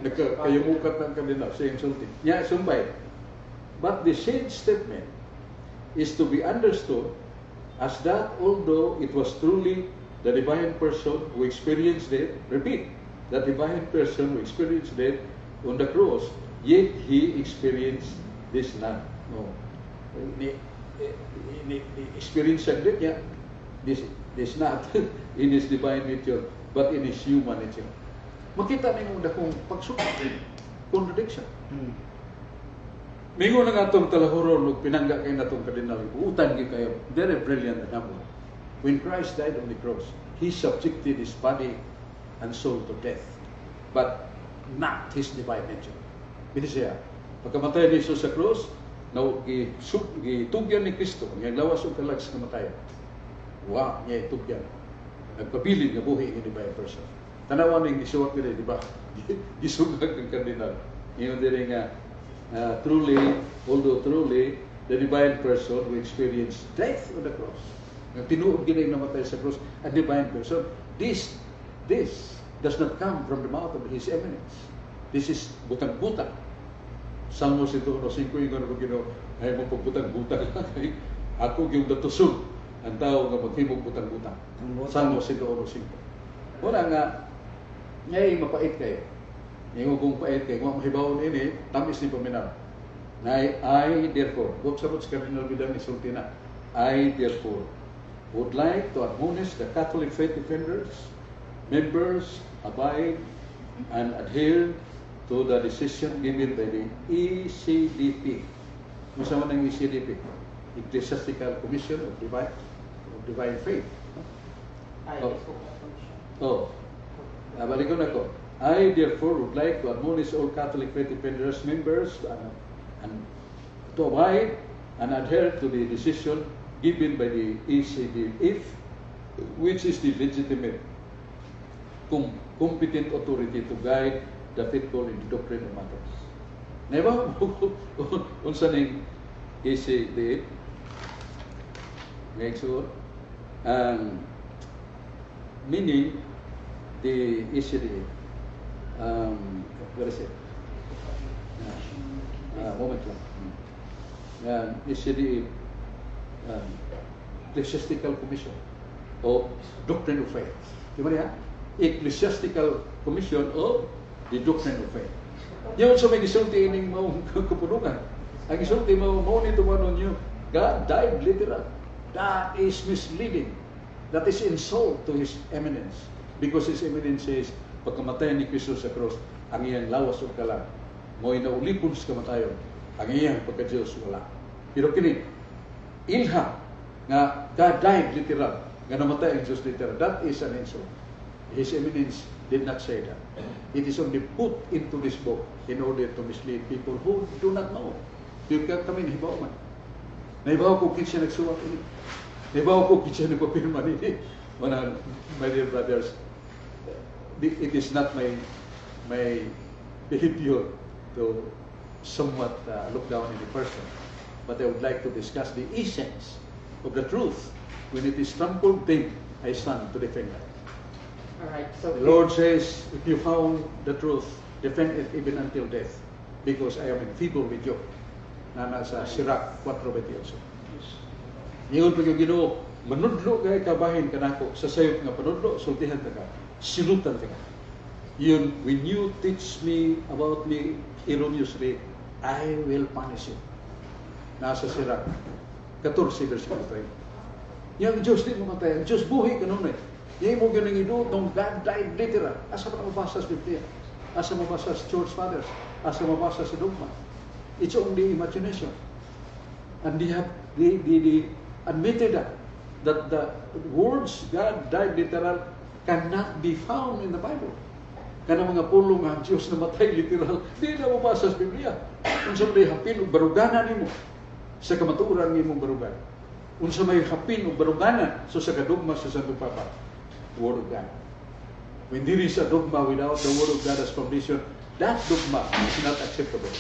Speaker 3: nagkayumukat ng Cardinal sa insulting. Niya, sumbay. But the said statement is to be understood as that although it was truly the divine person who experienced death, repeat, the divine person who experienced death on the cross, yet He experienced this not. No. Experience ang death niya, this not in His divine nature, but in His human nature. Makita ninyo na kung pagsukat, contradiction. Mingo na nga itong talahuron, nung pinangga kayo na itong Cardinal, utan kayo, very brilliant na naman. When Christ died on the cross, He subjected His body and soul to death, but not His divine nature. Pili siya, pagkamatay ni Jesus sa cross, gitugyan ni Kristo, ngayong lawas o kalag sa kamatayan. Wow, niya itugyan. Nagpabilin nga buhi ng divine person. Tanawan ng gisuwat nila, di ba? Gisugag ng Cardinal. Ngayon din nga, although truly, the divine person who experienced death on the cross. Ang tinuod ginay namatay sa cross, a divine person. This does not come from the mouth of His Eminence. This is butang-butang. Salmo 105 yung gano'n ay mo pagbutang-butang. Ako yung datusog ang tao nga maghimog butang-butang. Salmo 105. Wala nga, ngayon mapait kayo. Ngayon kung pait kayo, kung mahibawon ini, tamis ni paminaw. I therefore, Buksabuts Cardinal Vidal isulti na, I therefore would like to admonish the Catholic faith defenders, members, abide and adhere to the decision given by the ECDP. Masama ng ECDP, Ecclesiastical Commission of Divine Faith. Balik ko na ko. I therefore would like to admonish all Catholic faith defenders, members, and to abide and adhere to the decision given by the ECDF, which is the legitimate, competent authority to guide the faithful in the doctrine of matters. Never unsa ning ECDF make sure meaning the ECDF what is it? Moment lang. ECDF Ecclesiastical Commission of Doctrine of Faith. Di ba niya? Ecclesiastical Commission of the Doctrine of Faith. Yun sa may gisulti ining maong kapunukan. Ang gisulti mao nito manon nyo, God died literal. That is misleading. That is insult to His eminence. Because His eminence says, pagkamatay ni Kristo sa cross, ang iyang lawas o kalang, mo'y naulipon sa kamatayon, ang iyang pagka-Diyos wala. Pero kini, ilha, nga God died literal, nga namatay ang Diyos literal, that is an insult. His eminence did not say that. It is only put into this book in order to mislead people who do not know. Yung kami nahibaw man. Nahibaw ko kinsa nagsuwat ini. Nahibaw ko kinsa nagpapirma ini. My dear brothers, it is not my behavior to somewhat look down in the person, but I would like to discuss the essence of the truth. When it is trampled, then I stand to defend that.
Speaker 1: Alright, so
Speaker 3: The Lord says, if you found the truth, defend it even until death, because I am in favor with you. Na nasa Sirach 4:28. Ngayon pag yung Ginoo, manudlo kay kabahin kanako sa sayop nga panudlo, sultihan ka, silutan ka. Yun, when you teach me about me erroneously, I will punish you. Nasa Sirach 14 versikulo 3. Yang Diyos di mamatay, ang Diyos buhay kanunay. Yung mo ganang nung God died literal. Asa pa mabasa sa Biblia? Asa mabasa sa Church Fathers? Asa mabasa sa dogma? It's only imagination. And they admitted that the words God died literal cannot be found in the Bible. Kana mga pulong ang Diyos na matay literal, di na mabasa sa Biblia. Unsa may hapin o baruganan nimo sa kamatuoran nimong barugan. Unsa may hapin o baruganan so sa kadugma sa Santo Papa. Word of God. When there is a dogma without the Word of God as foundation, that dogma is not acceptable.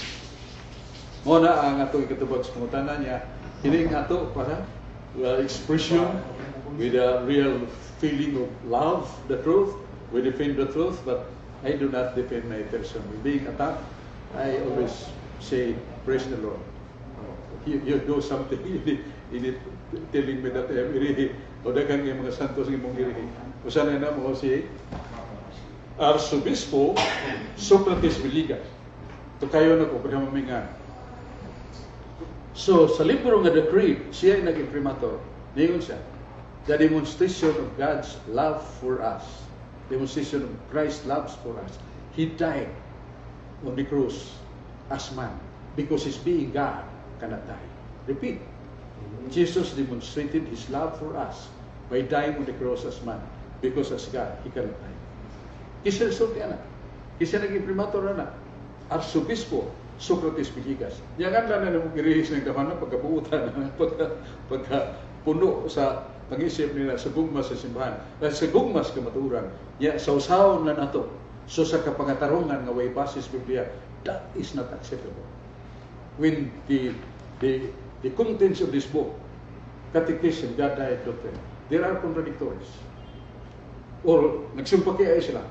Speaker 3: Muna ang ato ikatubag sa pangutanan niya, hiling ato para expression with a real feeling of love, the truth. We defend the truth, but I do not defend my person. Being attacked, I always say, praise the Lord. You know something, you need telling me that I am irihi. O dagang yung mga santos ng mong irihi. O sana na mo si Arsobispo Socrates Villegas. Ito kayo na ko, pagkamamingan. So, sa libro nga The Creed, siya ay nag-imprimator. Ningon siya, the demonstration of God's love for us. Demonstration of Christ's love for us. He died on the cross as man because His being God cannot die. Repeat. Jesus demonstrated His love for us by dying on the cross as man because as God, He cannot die. Kisa resulti anak. Kisa nag-imprimator anak. Arsobispo Socrates Villegas. Yan lang na namang irihis ng kahanan pagkabuutan, pagkapuno sa pag-isip nila sa gugma sa simbahan. Sa gugma sa kamaturan, sa usahon na nato, so sa kapangatarungan nga way basis Biblia, that is not acceptable. When the contents of this book, Catechism, God died doctrine, there are contradictories. Or nagsimpati ay sila,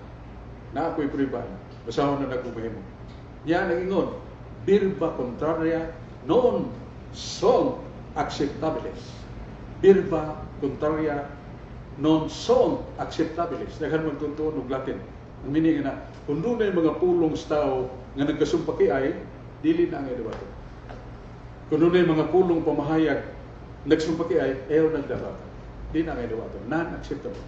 Speaker 3: na ako'y pribahan, basahon na nagpumahimo. Yan ang ingon, birba contraria non son acceptables. Birba contraria non son acceptables. Daghan man tuntuon og Latin. Ang meaning na kung dunay mga pulong sa tao nga nagkasumpaki ay dili na ang debato. Kung doon ay mga pulong pamahayag, nagsumpaki ay, ayaw nagdapat. Di na ngayon dapat. Non-acceptable.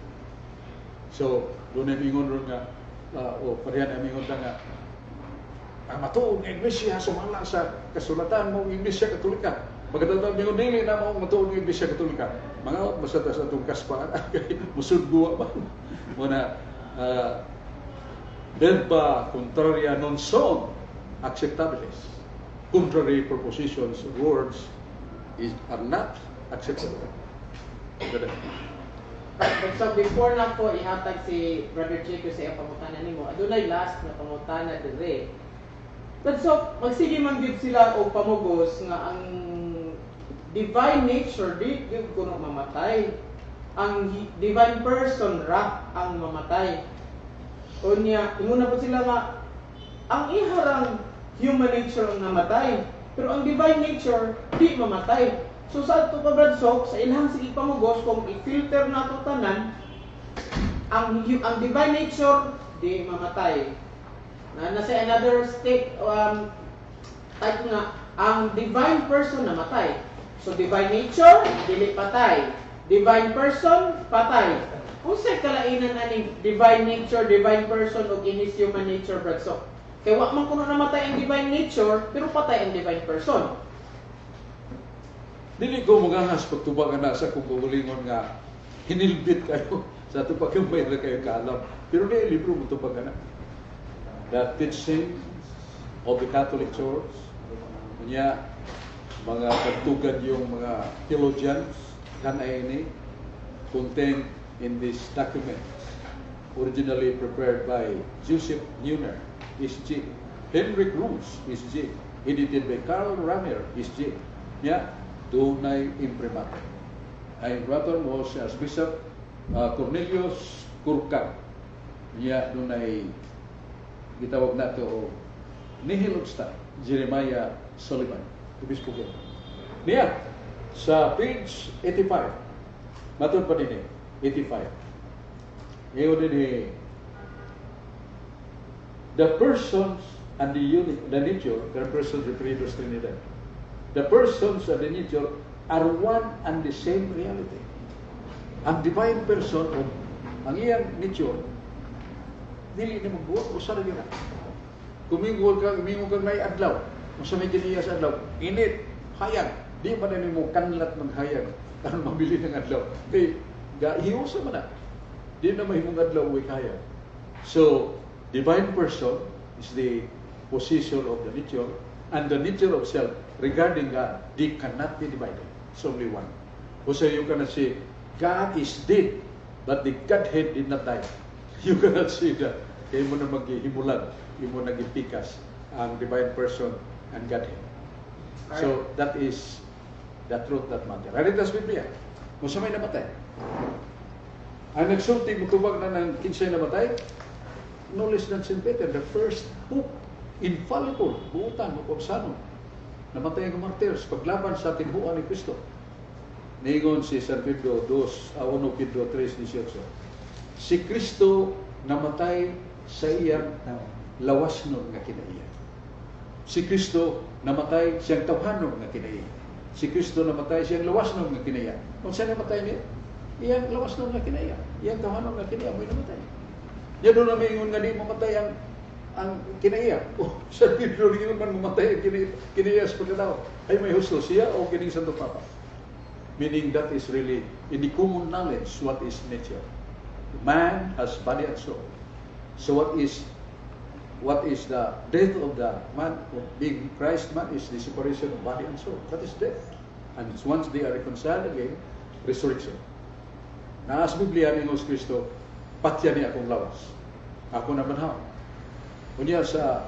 Speaker 3: So, doon ay mingon ron nga, parehan ay mingon nga, ang matuong Iglesia sumala sa kasulatan mo Iglesia Katolika. Pagkatapos mingon dili na mo matuong Iglesia Katolika. Mga basta sa atong kaspa musudgo ba? Muna verba contraria non son acceptables. Contrary propositions, words are not acceptable.
Speaker 1: But so before na ko ihatag si Brother Chico sa iyang pangutana nimo, adunay last na pangutana dire. But so magsige man gyud sila og pamugos nga ang divine nature di gyud kuno mamatay. Ang divine person ra ang mamatay. Unya ingon na po sila nga ang iharang human nature ang namatay, pero ang divine nature di mamatay. So sa ato kabradsok, sa ilang sige pamugos, kung i-filter na ito tanan, ang divine nature di mamatay. Nasa another state, type nga, ang divine person namatay. So divine nature, dili patay. Divine person, patay. Kung sa'y kalainan aning divine nature, divine person, o inis human nature, bradsok. Kaya wak man kuno namatay ang divine nature, pero patay ang divine person.
Speaker 3: Dili ko magahas pagtubag na sa kung gulingon nga hinilbit kayo sa ito pagkambay na kayo kaalam. Pero di libro mo tubag na. The teaching of the Catholic Church, niya, mga pagtugan yung mga theologians, kanay ini, contained in this document, originally prepared by Joseph Neuner, SG, Henrik Roos, SG, edited by Karl Rammer, SG, niya, dunay imprimata. Ay imprimata mo si Archbishop Cornelius Kurkang. Niya dunay gitawag nato o nihil obsta Jeremiah Sullivan. Obispo ko. Niya sa page 85. Matod pa din 85. Iyo din the persons and the unit, the nature, the persons refers to Trinidad. The persons of the nature are one and the same reality. Ang divine person, ang iyang nature, dili na magbuhat, usa ra gyud. Kumingol kang may adlaw, usa may kiniya sa adlaw, init, hayag, di ba na mo kanlat maghayag aron mabili ng adlaw. Kay gahiusa man na. Di na mahimong adlaw way kaya. So, divine person is the position of the nature, and the nature of self regarding God, they cannot be divided. It's only one. So you cannot say, God is dead, but the Godhead did not die. You cannot say that. Kaya mo na maghihimulan, yung mo nag-ipikas ang divine person and Godhead. So that is the truth that matter. Aritas Biblia, kung sa may namatay, ang nagsulti mutubag na ng 15 namatay, no less than St. Peter, the first pope, infallible, buutan, mapagsanon, namatay ang martyrs, paglaban sa tinbuan ni Kristo. Ningon si San Pedro 1 Pedro 3:18. Si Kristo namatay sa iyang lawasnon nga kinaiya. Si Kristo namatay siyang tawhanon nga kinaiya. Si Kristo namatay siyang lawasnon nga kinaiya. Kung saan namatay niya? Iyang lawasnon nga kinaiya. Iyang tawhanon nga kinaiya mo'y namatay. Yan doon na may ingon nga di mamatay ang kinaiya. San Pedro rin man mamatay ang kinaiya sa pagkatao. Ay may husto siya o kining Santo Papa. Meaning that is really in the common knowledge what is nature. Man has body and soul. So what is the death of the man of being Christ man is the separation of body and soul. That is death. And once they are reconciled again, resurrection. Naas Biblia ni Jesus Kristo, patya niya akong lawas. Ako na manhaw. Unya sa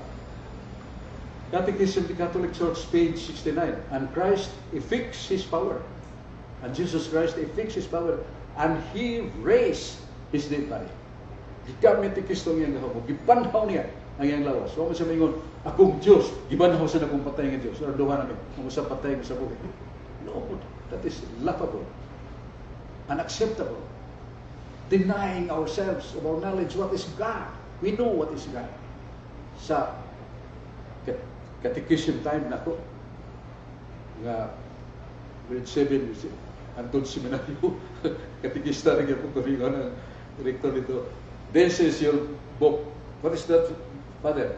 Speaker 3: Catechism of the Catholic Church, page 69, and Christ effects His power. And Jesus Christ effects His power. And He raised His dead body. Gigamit ni Kristo ang iyang gahapon. Gibanhaw niya ang iyang lawas. Huwag mo siya mingon, akong Diyos, gibanhaw sa akong patay ng Diyos. Or duha namin, kung sa patay mo sa buhay. No, that is laughable. Unacceptable. Denying ourselves of our knowledge what is God. We know what is God. Sa catechism time na to, nga grade 7 Anton Seminario katikista rin yung pagkaringan ng director dito. This is your book. What is that, Father?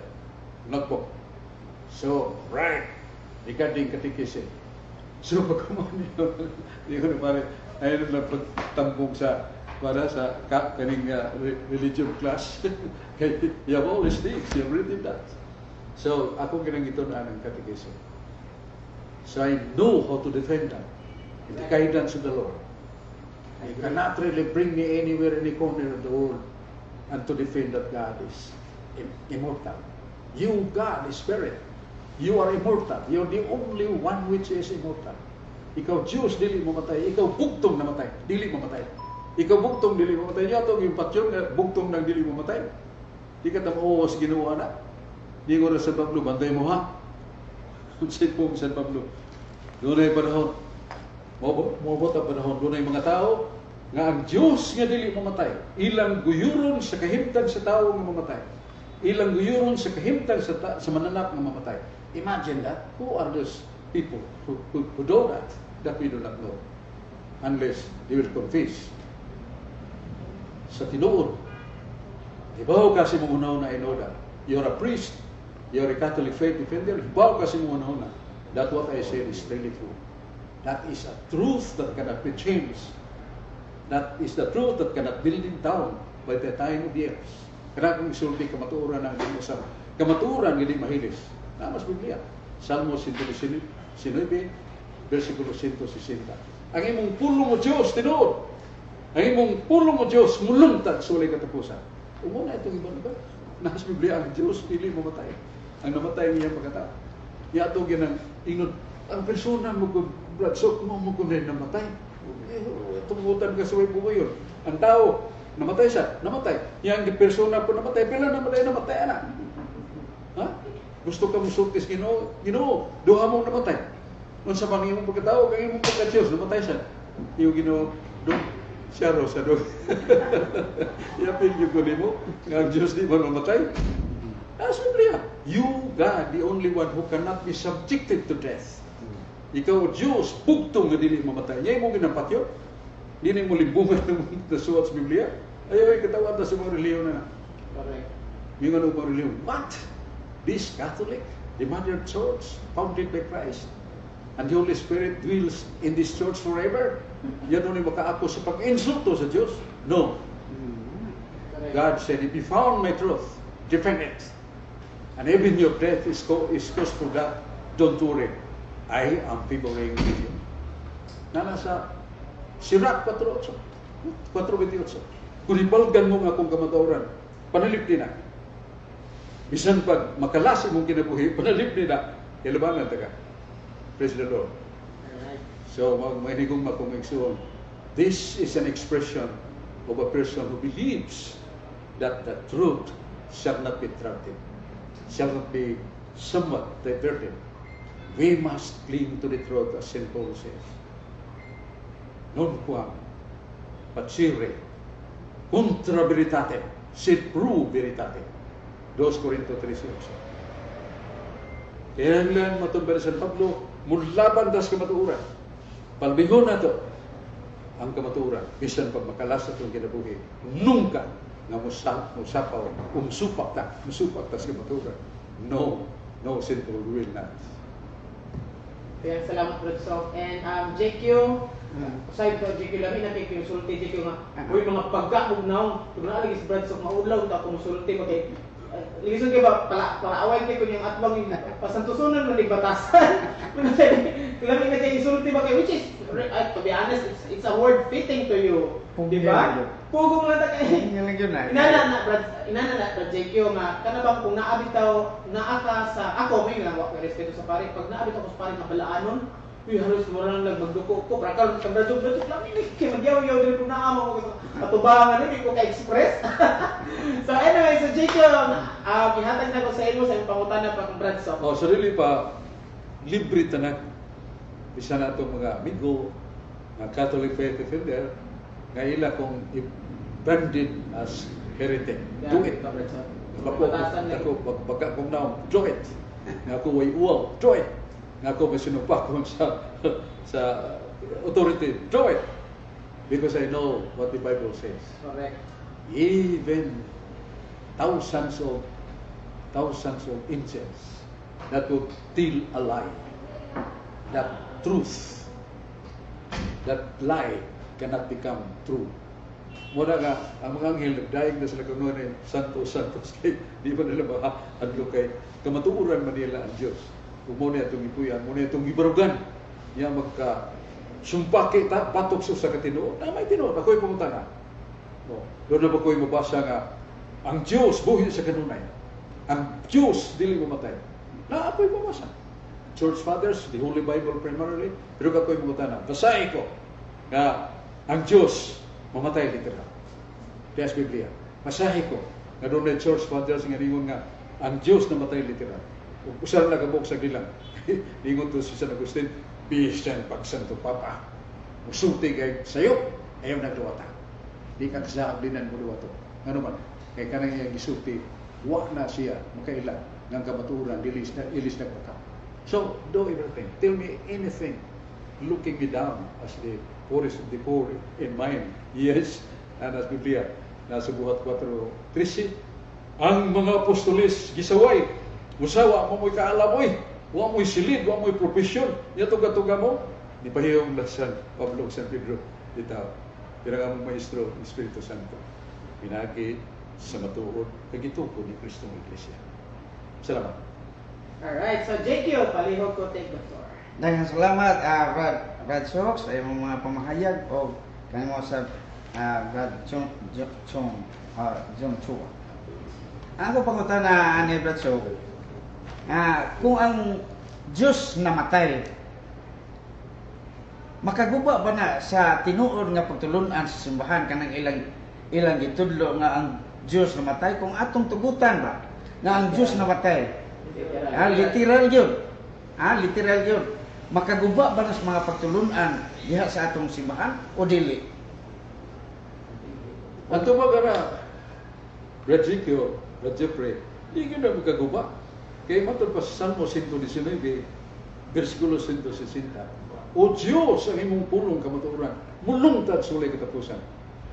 Speaker 3: Notebook. So, right. Regarding katikism. So, pagkaman yun, ko na pare, ayun na pagtambong sa kaning religion class. You have all these things. You have written that. So, ako ginangito na ng katikism. So, I know how to defend that. In the guidance of the Lord. You cannot really bring me anywhere, any corner of the world, and to defend that God is immortal. You, God, is spirit. You are immortal. You are the only one which is immortal. Ikaw, Diyos, dili mamatay. Ikaw, bugtong namatay. Dili mamatay. Ikaw, bugtong, dili mamatay. Niya ito, yung patyon na bugtong ng dili mamatay. Di ka tamo, sa ginawa na. Di ko na San Pablo, bantay mo ha. San Pablo. Doon ay panahon. Mabot ang panahon. Doon ay mga tao nga ang Diyos nga dili mamatay. Ilang guyuron sa kahimtang sa tao nga mamatay. Ilang guyuron sa kahimtang sa mananap nga mamatay. Imagine that. Who are those people who do that? That we do not know. Unless they will confess. Sa tinuod. Ibaw kasi mong unaw na inoda. You're a priest. You're a Catholic faith defender. Ibaw kasi mong unaw na. That what I said is really true. That is a truth that cannot be changed. That is the truth that cannot be built down by the time of years. Kaya kung isulti kamaturan ang dinusam. Kamaturan hindi mahilis. Namas Biblia. Salmo 119, versikulo 160. Ang imong pulong mo Diyos, tinuod. Ang imong pulong mo Diyos, mulungtad sa walay katapusan. Umuna itong ibang iba. Namas Biblia, ang Diyos pili mamatay. Ang namatay niya pagkatao. Yato ginang ingon, ang persona mo kung blood soak mo rin namatay. Tumutan ka sa way buhay yun. Ang tao, namatay siya, namatay. Yang persona po namatay, pila namatay, anak. Ha? Gusto ka musultis Ginoo, duha mong namatay. Kung sa pangimong pagkatao, kang imong pagka-Diyos, namatay siya. Yung Ginoo, doon, siya ro, sa doon. Yapin yung kunin mo, ang Diyos di ba namatay? That's Biblia. You, God, the only one who cannot be subjected to death. Ikaw, Diyos, bugtong na dili mamatay. Ngayon mo ginapatyo. Dili mo limbungan ng nasuot sa Biblia. Ayaw ay katawan na sa mga reliyon na.
Speaker 1: Correct.
Speaker 3: Yung ano mga reliyon. What? This Catholic, the Mother Church, founded by Christ, and the Holy Spirit dwells in this church forever. Yan doon yung makaako sa pag-insulto sa Diyos. No.
Speaker 1: Correct.
Speaker 3: God said, if you found my truth, defend it. And even your death is cause for that. Don't worry. I am favoring with you. Nasa Sirach 4:28. Kung ipalgan mo nga akong kamataoran, panalip din na. Bisan pag makalasi mong kinabuhi, panalip din na. Ilabangan taga. Praise the Lord.
Speaker 1: Alright.
Speaker 3: So, mahinigong makumigsuon. This is an expression of a person who believes that the truth shall not be thwarted, shall not be somewhat diverted. We must cling to the truth as St. Paul says. Non quam facere contra veritatem, sed pro veritatem. 2 Corinto 3:8. Kaya lang matumbar San Pablo, mulaban das kamatuuran. Palbihon na to ang kamatuuran. Bisan pag makalasa itong kinabuhi, nunca nga musapaw, musupak ta sa kamatuuran. No, St. Paul will not.
Speaker 1: Kaya salamat Brad Sof. And JQ, aside ko JQ lamin na kay konsulti JQ nga. Uy mga pagkaog naong, kung naalagis Brad Sof maudlaw ta konsulti ko kay lisun kay ba palaaway kay kun yung atbang yung pasantusunan man batasan. Lamin na kay insulti ba kay which is to be honest it's a word fitting to you. Di ba? Pugong lang ta kay. Inana na Brad JQ nga kana bang kung naabitaw naaka sa ako may nga wa respeto sa pare pag naabitaw ko sa pare nga balaanon uy halos mo lang magduko ko prakal sa Brad Sof lang ni kay magyaw-yaw dili ko naamo ko atubangan ni ko kay express. So anyway, so JQ gihatag na ko sa imo sa imong pangutana pa kung Brad Sof.
Speaker 3: Oh, sarili pa libre tanan. Bisa na itong mga amigo, ng Catholic faith defender, nga ila kung branded as heretic. Do it. Baka kung naong, do it. Nga kung way uwal, do it. nga ako masinupak ko sa authority. Do it! Because I know what the Bible says.
Speaker 1: Correct.
Speaker 3: Even thousands of angels that would tell a lie. That truth, that lie cannot become true. Muna nga, ang mga anghel nagdaig na sila kung ano santos, kay di ba nila mahadlo kay kamatuuran man nila ang Diyos. Kung muna itong ipuyan, muna itong ibarugan, niya magka sumpaki ta, patok sa katinood. May tinood, ako'y pumunta na. Doon na ba ko'y mabasa nga, ang Diyos buhay sa kanunay. Ang Diyos dili mamatay. Na ako'y mabasa. Church Fathers, the Holy Bible primarily, pero ako'y pumunta na. Basahin ko nga ang Diyos mamatay literal. Kaya sa Biblia. Basahin ko nga doon na Church Fathers nga ringon nga ang Diyos na matay literal. Usan na kabok sa gilang. Ringon to si San Agustin, Bisan pagsanto Papa. Musulti kay sayo, ayaw nagduwata. Di kang saablinan mo duwato. Ano man, kay kanang iyang isulti, wa na siya makailan ng kamaturan, ilis na pagka. So, do everything. Tell me anything. Looking me down as the poorest of the poor in mind. Yes, and as Biblia, nasa buhat 4:13, ang mga apostolis gisaway, musawa mo mo'y kaalamoy, wa mo'y silid, wa mo'y profesyon, yatuga-tuga mo, ni pahiyong San Pablo, San Pedro, ditaw. Pirang among maestro, Espiritu Santo, pinagi sa matuod, kagituko ni Kristong Iglesia. Salamat.
Speaker 1: Alright, so JQ, palihog ko take the floor.
Speaker 2: Daghang salamat, Brad Sox, sa imong mga pamahayag o kanimo sa Brad Jong Chua. Ako pangutana ani Brad Sox, kung ang Diyos namatay, makaguba ba na sa tinuod nga pagtulunan sa simbahan kanang ilang gitudlo nga ang Diyos namatay? Kung atong tugutan ba nga ang Diyos namatay, literal yun. Literal yun. Makaguba ba na sa mga pagtulunan diha sa atong simbahan o dili?
Speaker 3: Ang tumagara, Brad Zikyo, Brad Jeffrey, di ko na makaguba. Kaya matod pa sa Salmo 119, versikulo 160, O Diyos, ang imong pulong kamatuoran, mulungtad sa walay katapusan.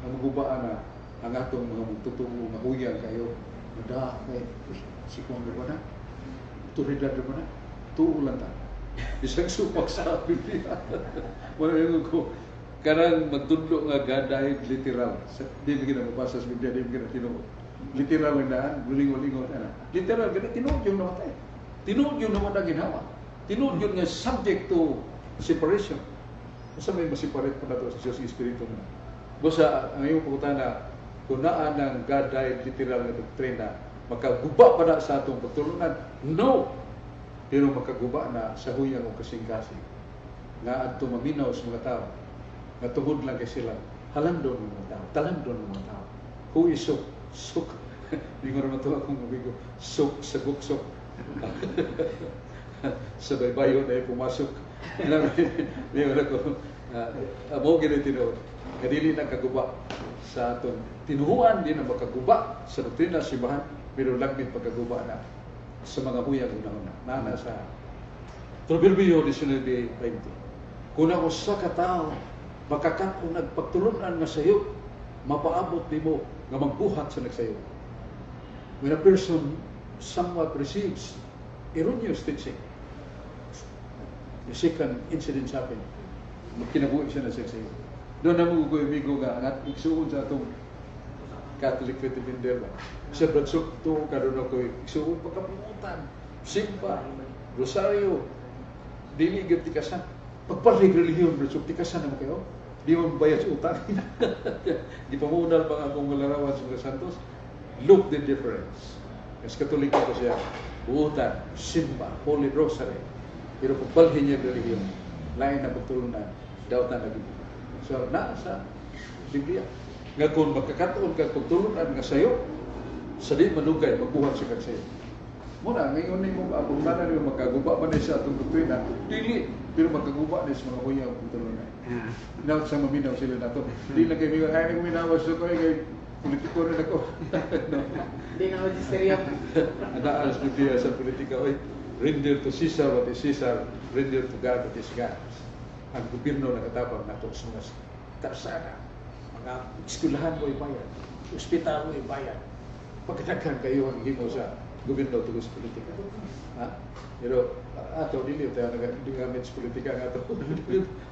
Speaker 3: Ang magubaan na ang atong mga magtutuo, mahuyang kayo, madakay, si Kong na, turidad na, tuulan ta. Isang supak sa Biblia. Wala ko, karang magtudlo nga gaday literal. Di mo ginamabasa sa Biblia, di mo ginatinuod. Literal ang daan, guling-gulingon. Literal, tinuod yung namatay. Tinuod yung naman na ginawa. Tinuod yung nga subject to separation. Basta may masiparate pa na ito sa Diyos Espiritu na. Basta ang iyong pagkutana, kung naan ng God died literal na doktrina, makaguba pa na sa atong pagtulunan? No! Pero makaguba na sa huyang o kasing-kasing. Nga at tumaminaw sa mga tao. Nga tungod lang kay sila. Halandon ng mga tao. Talandon ng mga tao. Who is sok? Sok. Hindi ko naman ito akong mabigo. Sok, sagok, sok. Sa baybayo na pumasok. Hindi ko na ko. Amo ginitinood. Kadili na kaguba sa atong tinuhuan, di na makaguba sa doktrina simbahan, pero lagmit pagkaguba na sa mga huyang una-una. Nana sa Proverbio 19:20. Kung ako sa katao, makakatong nagpagtulunan nga sayo, mapaabot di mo nga magbuhat sa nagsayo. When a person somewhat receives erroneous teaching, the second incident happened, kinabuhi siya na siya. Doon na mo amigo nga, at iksuon sa itong Catholic Faith Defender ba. Sa Bradsok to, karoon ako iksuon, pagkapungutan, simba, rosaryo, dili gid tikasan. Pagpalig relihiyon, Bradsok, tikasan naman kayo. Di mo bayad sa utang. Di pa munal pa akong malarawan sa mga santos. Look the difference. As Katoliko ko siya, buutan, simba, holy rosary. Pero pagbalhin niya relihiyon, lain na pagtulunan, daw na naging. So, sa Biblia. Nga kung magkakataon ka pagtulunan nga sayo, sa di manugay, magbuhat siya kag sayo. Muna, ngayon ni mo, kung nana niyo magkaguba man sa itong doktrina, dili, pero magkaguba na sa mga huyang pagtulunan. Now, sa maminaw sila na ito. Di lang kayo, ay nang minawas ko, kay politiko rin ako.
Speaker 1: Hindi na magisteryo.
Speaker 3: Naalas Biblia sa politika, oy. render to Caesar what is Caesar, render to God what is God. Ang gobyerno nakatabang nato sa mga karsada, mga eskwelahan mo ibayad, ospital mo ibayad. Pagkataghan kayo ang himo sa gobyerno tungkol sa politika. Ha? Pero ato dili tayo nagagamit sa politika nga ato.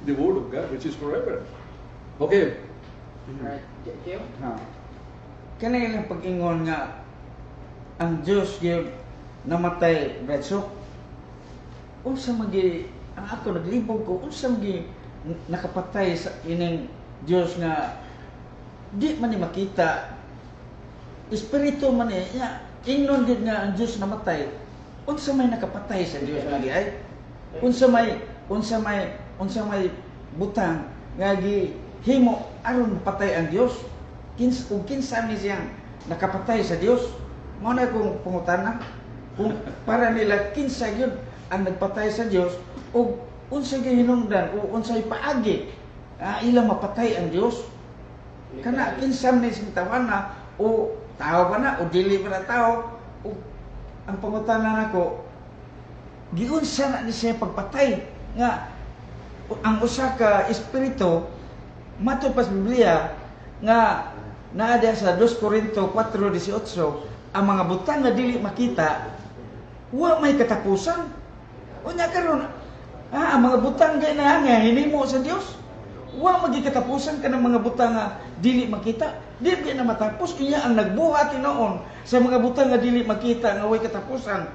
Speaker 3: The word of God which is forever. Okay.
Speaker 1: Right. Kim?
Speaker 2: Kanila pag-ingon nga ang Diyos gyud namatay bradsok. Unsa magi ang ako naglibog ko unsa magi nakapatay sa ining Diyos nga di man ni makita. Espiritu man niya ingnon gid nga ang Diyos namatay. Unsa may nakapatay sa Diyos nga di ay? Unsa may butang nga gihimo aron patay ang Diyos? Kinsa ni siyang nakapatay sa Diyos? Mao na kung pangutana kung para nila kinsa gyud ang nagpatay sa Diyos o unsa gihinungdan o unsay paagi ilang mapatay ang Diyos? Kana kinsa ni sing tawana o tao ba na o dili ba na tao? O ang pangutana nako giunsa na ni siya pagpatay nga ang usa ka espiritu matud pa sa Biblia nga naa sa 2 Corinto 4:18 ang mga butang nga dili makita wa may katapusan. Unya karon ang mga butang gay na nga hinimo sa Dios wa magikatapusan ka ng mga butang nga dili makita. Dili na matapos iya ang nagbuhat noon sa mga butang nga dili makita nga way katapusan.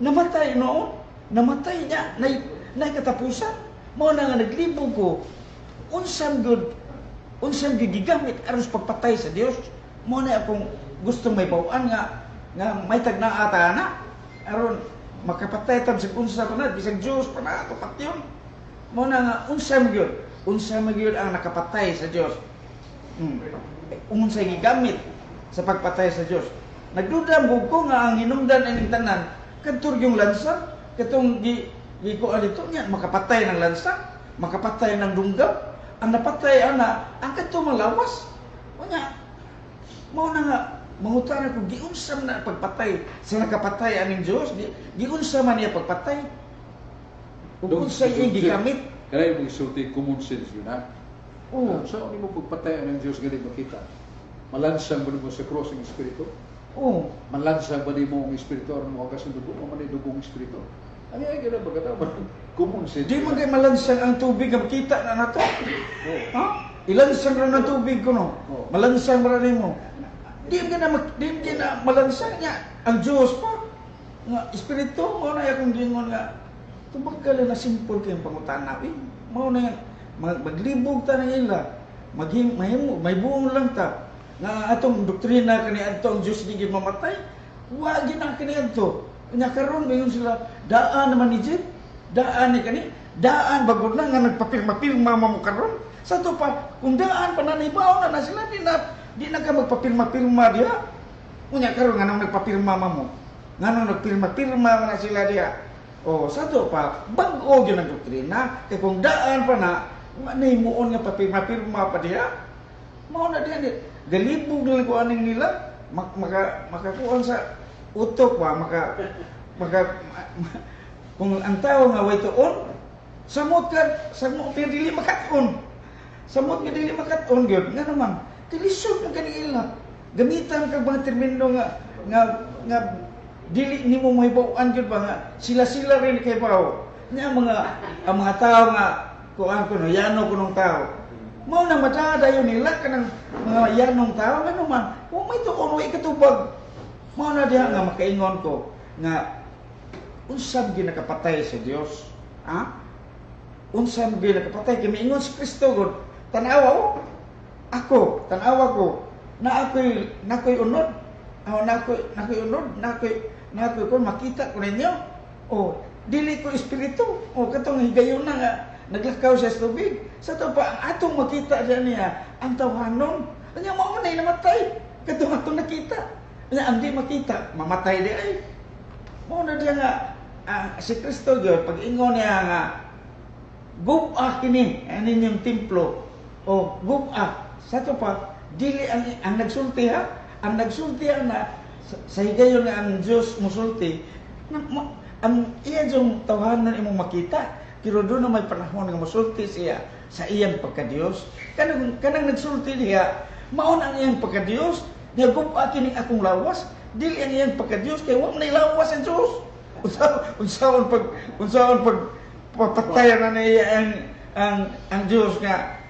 Speaker 2: Namatay noon, namatay niya nay katapusan. Mao na nga naglibog ko. Unsang gigamit aron sa pagpatay sa Dios. Mao na akong gusto may bawaan nga may tagnaa ta na aron makapatay tab sa unsa pa na bisag Dios pa na ato patyon. Mao na nga unsa magyud ang nakapatay sa Dios. Unsay gigamit sa pagpatay sa Dios. Nagduda ko nga ang hinungdan aning tanan kadtong yung lansa, katong ko alito niya makapatay ng lansa, makapatay ng dunggab, ang napatay ana ang kadtong malawas. Unya mao na nga mangutan ako giunsa na pagpatay sa nakapatay aning Dios, giunsa man niya pagpatay. Ug unsa iyang gigamit?
Speaker 3: Kaya mo isulti common sense yun ha. So ano mo pagpatay ang Diyos galing makita? Malansang ba mo sa cross ang espiritu? Malansang ba mo ang espiritu aron mo kagas ng dugo o man dugong espiritu? Ano yung gina pagkatama? Common sense.
Speaker 2: Di man kay malansang ang tubig nga makita na nato. Ha? Ilansang ra ng tubig ko no. Malansang ra nimo. Di na malansang niya ang Dios pa. Nga espiritu mo na akong gingon nga tubagkala na simple kayong pangutana. Mao na yan. Maglibog ta na ila. May buong lang ta. Nga atong doktrina kani adto ang Dios di gid mamatay. Wa gid na kani adto. Nya karon mayon sila daan naman ni Jid. Daan ni kani. Daan bagod na nga nagpapirma-pirma mo karon. Sa to pa kung daan pa na ibaw na sila di na ka magpapirma-pirma diha. Unya karon nga nang nagpapirma mo. Nga nang nagpirma-pirma na sila diha. Sa to pa bag-o gyud ang doktrina kay kung daan pa na nahimuon nga papirma-pirma pa diha. Mao na diha galibog lang ko aning nila makakuan sa utok ba kung ang tao nga way tuon samot dili makaton gyud nga naman tilisod man kanila gamitan kag mga termino nga dili nimo mahibaw-an gyud ba nga sila rin kay bawo nya ang mga tao nga kuan kuno yano kunong tao mao na madadayon nila kanang mga yanong tao nga naman may tuon way katubag. Mao na diha nga makaingon ko nga unsab gyud nakapatay sa Dios. Unsab gyud nakapatay kay miingon si Kristo gud. Tanawa ko na ako'y unod. Nako'y unod, nako'y kun makita ko ninyo. Dili ko espiritu. Katong higayon na nga naglakaw siya sa tubig. Sa to pa atong makita niya ang tawhanon. Anya mao na namatay. Katong atong nakita. Ang di makita, mamatay di ay. Mao na diya nga si Kristo gyud pag ingon niya nga gub-a kini ninyong templo gub-a sa to pa dili ang nagsulti ang nagsulti na sa higayon nga ang Dios mosulti ang iya yung tawhanan imong makita, pero doon na may panahon nga mosulti siya sa iyang pagka-Dios. Kanang nagsulti diha, maon ang iyang pagka-Dios, nga gupa kining akong lawas, dili ang iyang pagka-Dios kay wa man lawas ang Dios. Unsaon pag papatayan na niya ang Dios nga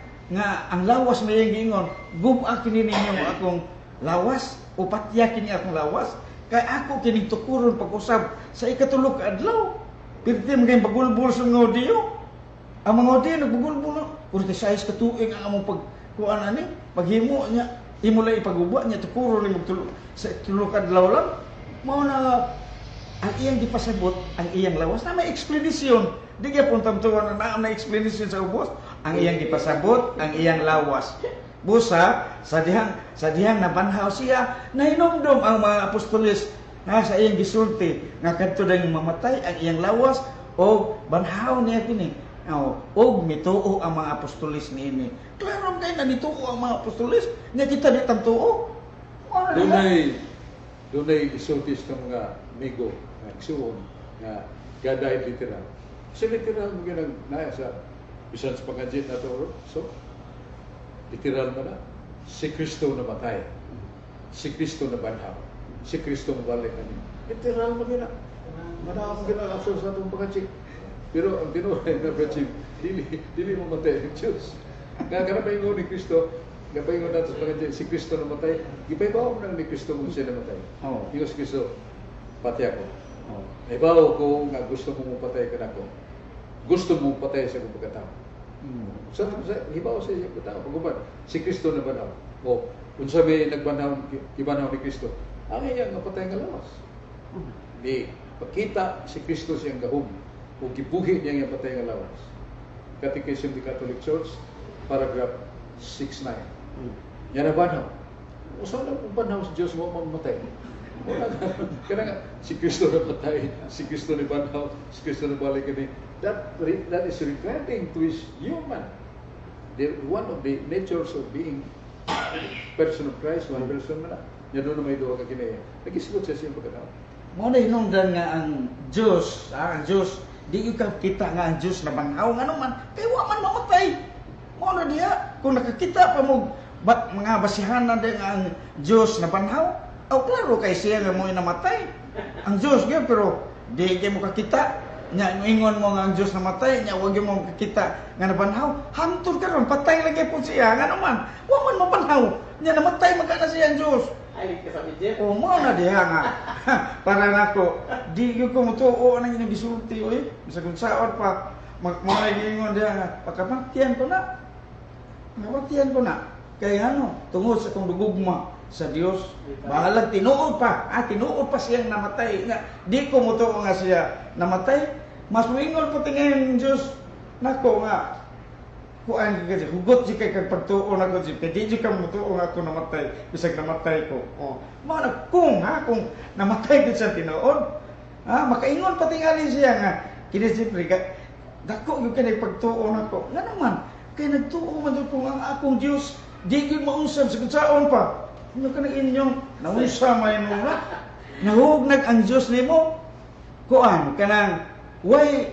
Speaker 2: ang lawas na iyang giingon, gupa kini ninyo akong lawas, upatya kini akong lawas, kay ako kining tukuron pag-usab sa ikatulog ka adlaw. Pirti mo kayong pagulbul sa mga audio. Ang mga audio nagbugulbul no. 46 ka tuig ang among pagkuan ani, paghimo niya, imo lang ipaguba niya tukuron ni magtulog sa tulog ka adlaw lang. Mao na ang iyang gipasabot, ang iyang lawas na may explanation. Di kaya puntam-tuwan na explanation sa ubos. Ang iyang gipasabot, ang iyang lawas. Busa, sa dihang nabanhaw siya, nahinumdum ang mga apostoles na sa iyang gisulti, nga kadto dang mamatay ang iyang lawas, o banhaw niya kini. O mituo ang mga apostoles niini. Klaro kayo na nituo ang mga apostoles, nga kita di tamtuo.
Speaker 3: Dunay isultis ng mga amigo, nga igsuon, nga gaday literal. Kasi literal mo ginang naya sa bisan sa pagkajit na to. So, literal mo na, si Kristo namatay. Si Kristo nabanhaw. Si Kristo mabalik kami. Literal mo gina. Manaw mo gina kapsul sa itong pagkajit. Pero ang tinuhay na pagkajit, dili mo matay ang Diyos. Nga kanapaingon ni Kristo, kapaingon natin sa pagkajit, si Kristo namatay, ipaibaw mo lang ni Kristo kung siya namatay. Ikaw si Kristo, pati ako. Ibaw ko nga gusto mo patay ka na ko. Gusto mo patay sa kong pagkatao. So, hibaw sa iyong pagkatao. Pagkuman, si Kristo na banaw. O, kung sabi nagbanaw, ibanaw ni Kristo, ang iyang napatay nga lawas. Di, pagkita si Kristo siyang gahom, o gibuhi niya yung patay nga lawas. Catechism of the Catholic Church, paragraph 6.9. Yan na banaw. O saan lang kung banaw si Diyos mo mamatay? Kaya nga, si Kristo na patay, si Kristo na banaw, si Kristo na balik ni. That is regarding to his human. One of the natures of being person of Christ, one person na. Yan doon na may duwa ka kinaya. Nag-isgot siya siyang pagkatao.
Speaker 2: Mo na hinungdan nga ang Diyos, di ikaw kita nga ang Diyos na banhaw nga naman, kaya wa man mamatay. Mo na diya, kung nakakita pa mo mga basihanan din nga ang Diyos na banhaw, klaro kay siya nga mo namatay. Ang Diyos gyud pero di kay mo kakita. Nya ingon mo nga ang Diyos namatay, nya wag mo kakita nga nabanhaw. Hantod karon patay lagi po siya nga naman. Wa man mabanhaw. Nya namatay magana siya ang Diyos.
Speaker 1: Ay, kasabi Jeff.
Speaker 2: O mo na diha nga. Para nako, di gyud ko mutuo na yung gisulti oy. Bisag saon pa mga gingon diha nga pagkamatian ko na. Namatian ko na. Kay ano, tungod sa kong dugugma sa Dios, bahalag tinuod pa. Tinuod pa siyang namatay. Di ko mutuo nga siya namatay. Mas muingon po tingin Diyos. Nako nga, kuan ka hugot di kay kag pagtuo na ko di di ka mutuo nga ako namatay. Bisag namatay ko. Mana kung namatay gid sa tinuod. Makaingon pa tingali siya nga kini siyempre dako gyud kay pagtuo nako. Nga naman, kay nagtuo man jud ko ang akong Dios. Di gyud maunsab sa kunsaon pa. Ano ka inyong naunsa may mga nahugnag ang Diyos nimo kuan kanang why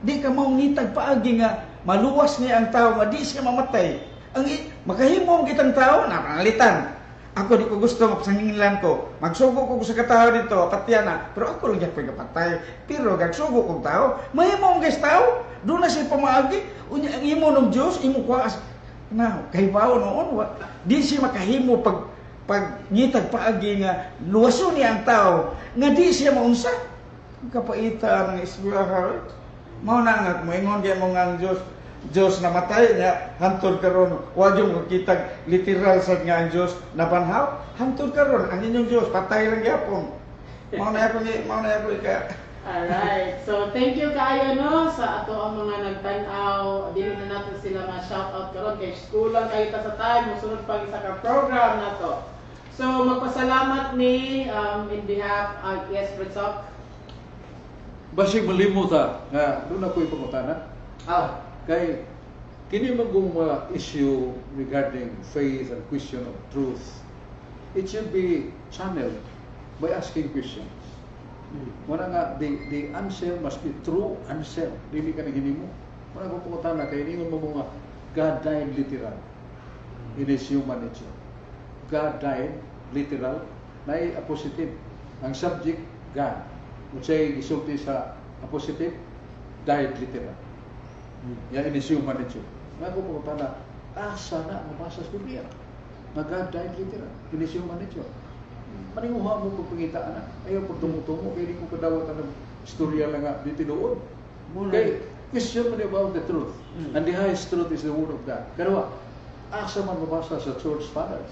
Speaker 2: di ka maunitag paagi nga maluwas niya ang tao nga di siya mamatay ang makahimong kitang tao na pangalitan ako di ko gusto mapasanginlan ko magsugo ko sa katao dito patya na pero ako lang gyud patay pero gagsugo kong tao mahimong guys tao do na siya pamaagi unya ang imo ng Dios imo kuas na kay bao noon di siya makahimo pag ngitag paagi nga luwason niya ang tao nga di siya maunsa kapaita ng eskwelaha mao na nga moingon gyud mo nga ang Dios namatay niya hantod karon wa gyud makitag literal sad nga ang Dios nabanhaw hantod karon ang inyong Dios patay lang gyapon mao na ako ka.
Speaker 1: Alright. So, thank you kaayo no sa ato ang mga nagtan-aw. Dili na natin sila ma-shout out karon kay school lang kayo ta sa time mosunod pang isa ka program nato. So, magpasalamat ni in behalf of Fritzok.
Speaker 3: Basig malimot nga doon ako ipangutana. Kay kini magong issue regarding faith and question of truth. It should be channeled by asking questions. Muna nga, the answer must be true answer. Dili ka naghinimo. Muna ko pangutana, kaya ningon mo mga God died literal in His human nature. God died literal, na appositive. Ang subject, God. Kung siya'y isulti sa appositive, died literal. Yan in His human nature. Muna ko pangutana, asa na mabasa sa Biblia na God died literal in His human nature. Maninguha mo kung pangitaan na. Ayaw pag tumutumo, kaya di ko kadawat ang istorya lang nga dito doon. Kaya question mo about the truth. And the highest truth is the Word of God. Pero asa man mabasa sa Church Fathers.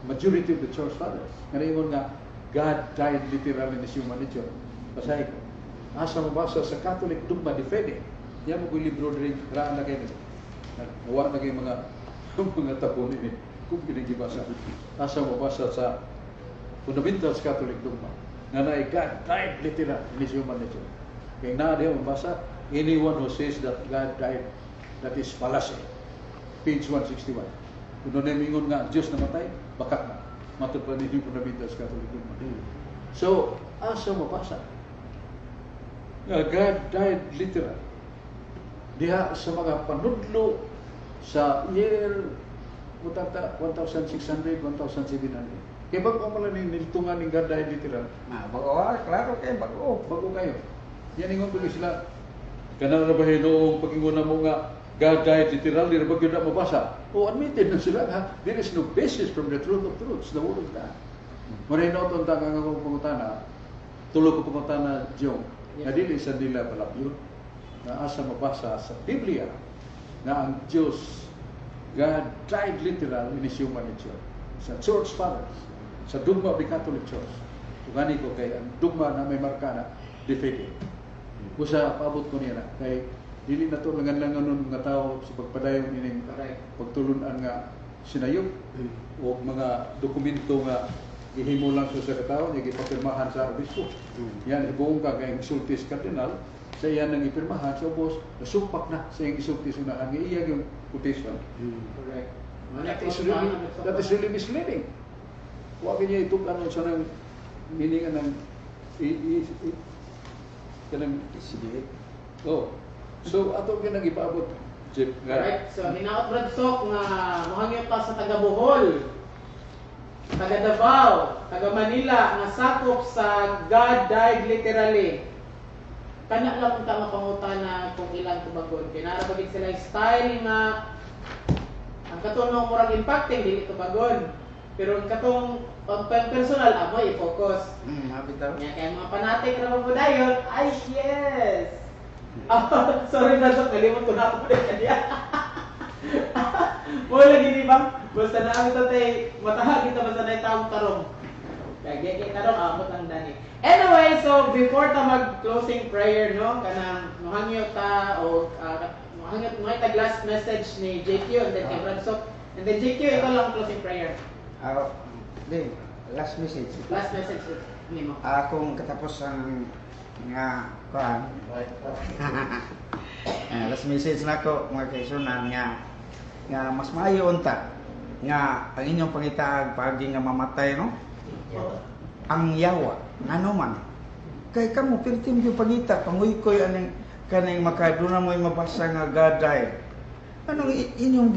Speaker 3: Majority of the Church Fathers. Ngayon nga, God died literal in His human nature. Basahin ko. Asa mabasa sa Catholic Dogma de Fide. Yan mo ko yung libro rin, raan na kayo nito. Nawa na kayo mga tabon ini. Kung pinagibasa. Asa mabasa sa Fundamentals Catholic Dogma na God died literal in His human nature. Kaya na diya mabasa, anyone who says that God died, that is fallacy. Page 161. Kung doon mingon nga, Diyos namatay, bakat na. Matod pa din yung Fundamentals Catholic Dogma. So, asa mabasa? God died literal. Diha sa mga panudlo sa year 1,600, 1,700. Kaya bago pala nilitungan ng God died literal.
Speaker 2: Bago, klaro kayo, bago.
Speaker 3: Bago kayo. Yan ingon ko sila. Kanang nabahin noong pag-inguna mo nga God died literal, di na ba yun na mabasa? Admitted na sila ha. There is no basis from the truth of truths, the Word of God. Maray na ito ang tangang akong pangutana, tulog ko pangutana, Jong, na dili sa nila palapyot, na asa mabasa sa Biblia, na ang Diyos, God died literal in His human nature. Sa Church Fathers, sa dogma of the Catholic Church. Tugani ko kay ang dogma na may marka na defeated. Kusa paabot ko niya na kay dili na to langan-langan nun mga tao sa pagpadayon ining pagtulunan nga sinayop o mga dokumento nga ihimo lang sa katao nga gipapirmahan sa obispo. Yan ibuong ka kay sultis kardinal sa iyan nang ipirmahan sa ubos nasumpak na sa iyang isultis unahan nga iya yung quotation.
Speaker 1: Correct.
Speaker 3: That is really misleading. Huwag niya ito ano sa nang meaning ng kanang
Speaker 2: Sige.
Speaker 3: oh. So ato gyud ipaabot Jeff nga.
Speaker 1: Right. So hinaot Brad Sok nga mohangyo pa sa taga Bohol, taga Davao, taga Manila nga sakop sa God died literally. Kana lang unta mapangutana kung ilang tubagon. Kay nara bagid sila style nga ang katong murag impacting dili tubagon. Pero ang katong personal amoy i-focus.
Speaker 2: Mabitaw.
Speaker 1: Nya kay mga fanatic ra mo dayon, ay yes. Sorry na sa kalimot ko na ako kaniya. Wala gini ba? Basta na kami tatay, mataha kita basta na itawag tarong. Kaya kaya tarong amot ang dani. Anyway, so before ta mag-closing prayer, no, kanang mohangyo ta o mohangyo mo tag last message ni JQ and then kay Bradsok. And then JQ, ito lang closing prayer.
Speaker 2: Last message.
Speaker 1: Last message ni mo.
Speaker 2: Akong katapusan nga kuan. Last message na ko mga kaisunan nga mas maayo unta nga ang inyong pangitaag pagi nga mamatay no. Ang yawa ngano man. Kay kamo pertim yung pangita panguy-koy aning kaning makaduna mo mabasa nga God died. Anong inyong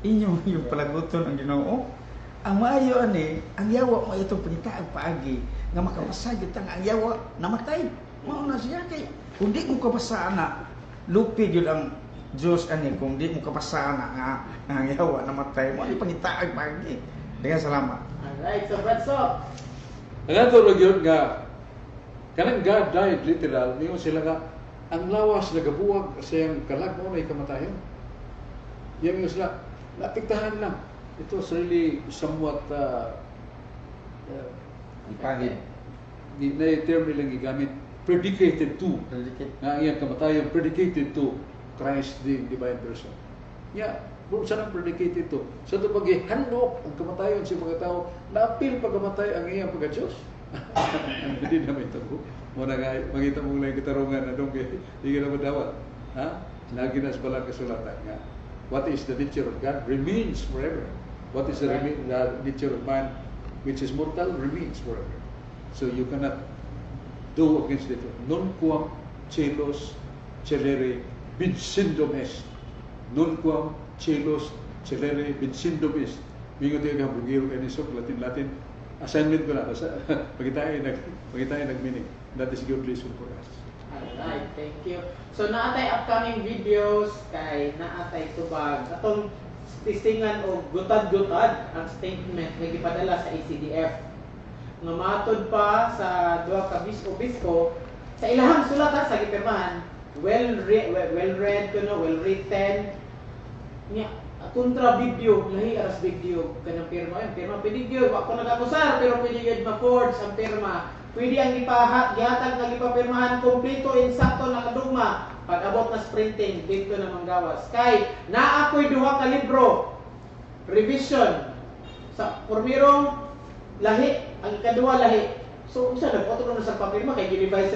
Speaker 2: inyong yung palaguton ang Ginoo? Ang maayo ani, ang yawa mo itong pangitaag paagi nga makapasagit ang yawa namatay. Mao na siya kay kung di mo kapasa na lupig yun ang Diyos ani kung di mo kapasa na nga ang yawa namatay mo ni pangitaag paagi. Daghang salamat.
Speaker 1: Alright, so Bradsok.
Speaker 3: Ang ato lang yun nga kanang God died literal, niyo sila nga ang lawas nagabuwag sa iyang kalag mo na ikamatayon. Yan yung sila napigtahan lang. It was really somewhat
Speaker 2: Ipangit.
Speaker 3: na term nilang gigamit predicated to nga iyang kamatayon predicated to Christ the divine person. Yeah, saan ang predicated to? Sa ito pag-handok ang kamatayon sa mga tao, na-appeal pagkamatay ang iyang pagka-Diyos. Hindi na may tabo. Muna nga, makita mong lang kitarungan na doon kaya hindi ka na madawat. Ha? Lagi na sa balang kasulatan nga. What is the nature of God remains forever. What is the nature of man which is mortal remains forever. So you cannot do against it. Non quam celos celere vincendum est. Non quam celos celere vincendum est. Bingo tayo ka bugiro kay nisok Latin. Assignment ko na basta pagitaay nagmeaning. That is good lesson for us.
Speaker 1: Alright, thank you. So naatay upcoming videos kay naatay tubag atong testingan og gutad-gutad ang statement nga gipadala sa ACDF. Nga matod pa sa duha ka obispo sa ilahang sulatan sa gipirmahan, well read kuno, well written. Nya kontra video, lahi aras video kanang pirma, yung pirma pwede gyud wa ko nagakusar pero pwede gyud ma-forge ang pirma. Pwede ang gihatag nga gipapirmahan kompleto insakto nakadugma pag abot na sprinting dito na manggawas. Kay naa ko'y duha ka libro revision sa pormirong lahi, ang ikaduha lahi. So unsa nag-auto na sa papirma kay gi-revise.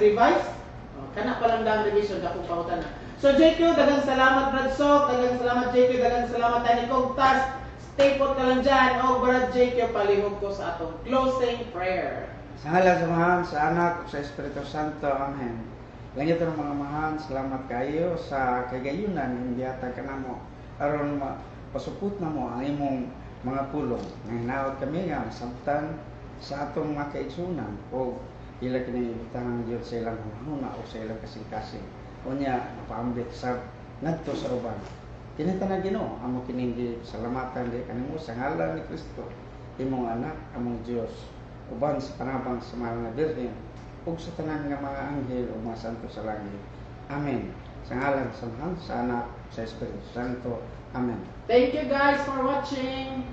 Speaker 1: Kana pa lang dang revision dako pautan na. So JQ, daghang salamat Brad Sok, daghang salamat JQ, daghang salamat Tani Kogtas. Stay put ka lang dyan. O Brad JQ, palihog ko sa atong closing prayer.
Speaker 2: Sa ngalan sa Amahan, sa Anak, ug sa Espiritu Santo. Amen. Langit ng mga amahan, salamat kayo sa kagayunan hindi hatag ka namo aron pasupot na mo ang imong mga pulong. Nahinaot kami nga sabtan sa atong mga kaigsunan o ila kinahibutang ng Diyos sa ilang hunahuna o sa ilang kasing-kasing. O niya, napaambit sa ngadto sa uban. Tinitanan Ginoo amo kining salamatan di kanimo sa ngalan ni Kristo, imong anak, among Dios, uban sa panabang sa mahal nga Birhen, ug sa tanan nga mga anghel o mga santo sa langit. Amen. Sa ngalan sa Amahan, sa Anak, sa Espiritu Santo. Amen.
Speaker 1: Thank you guys for watching.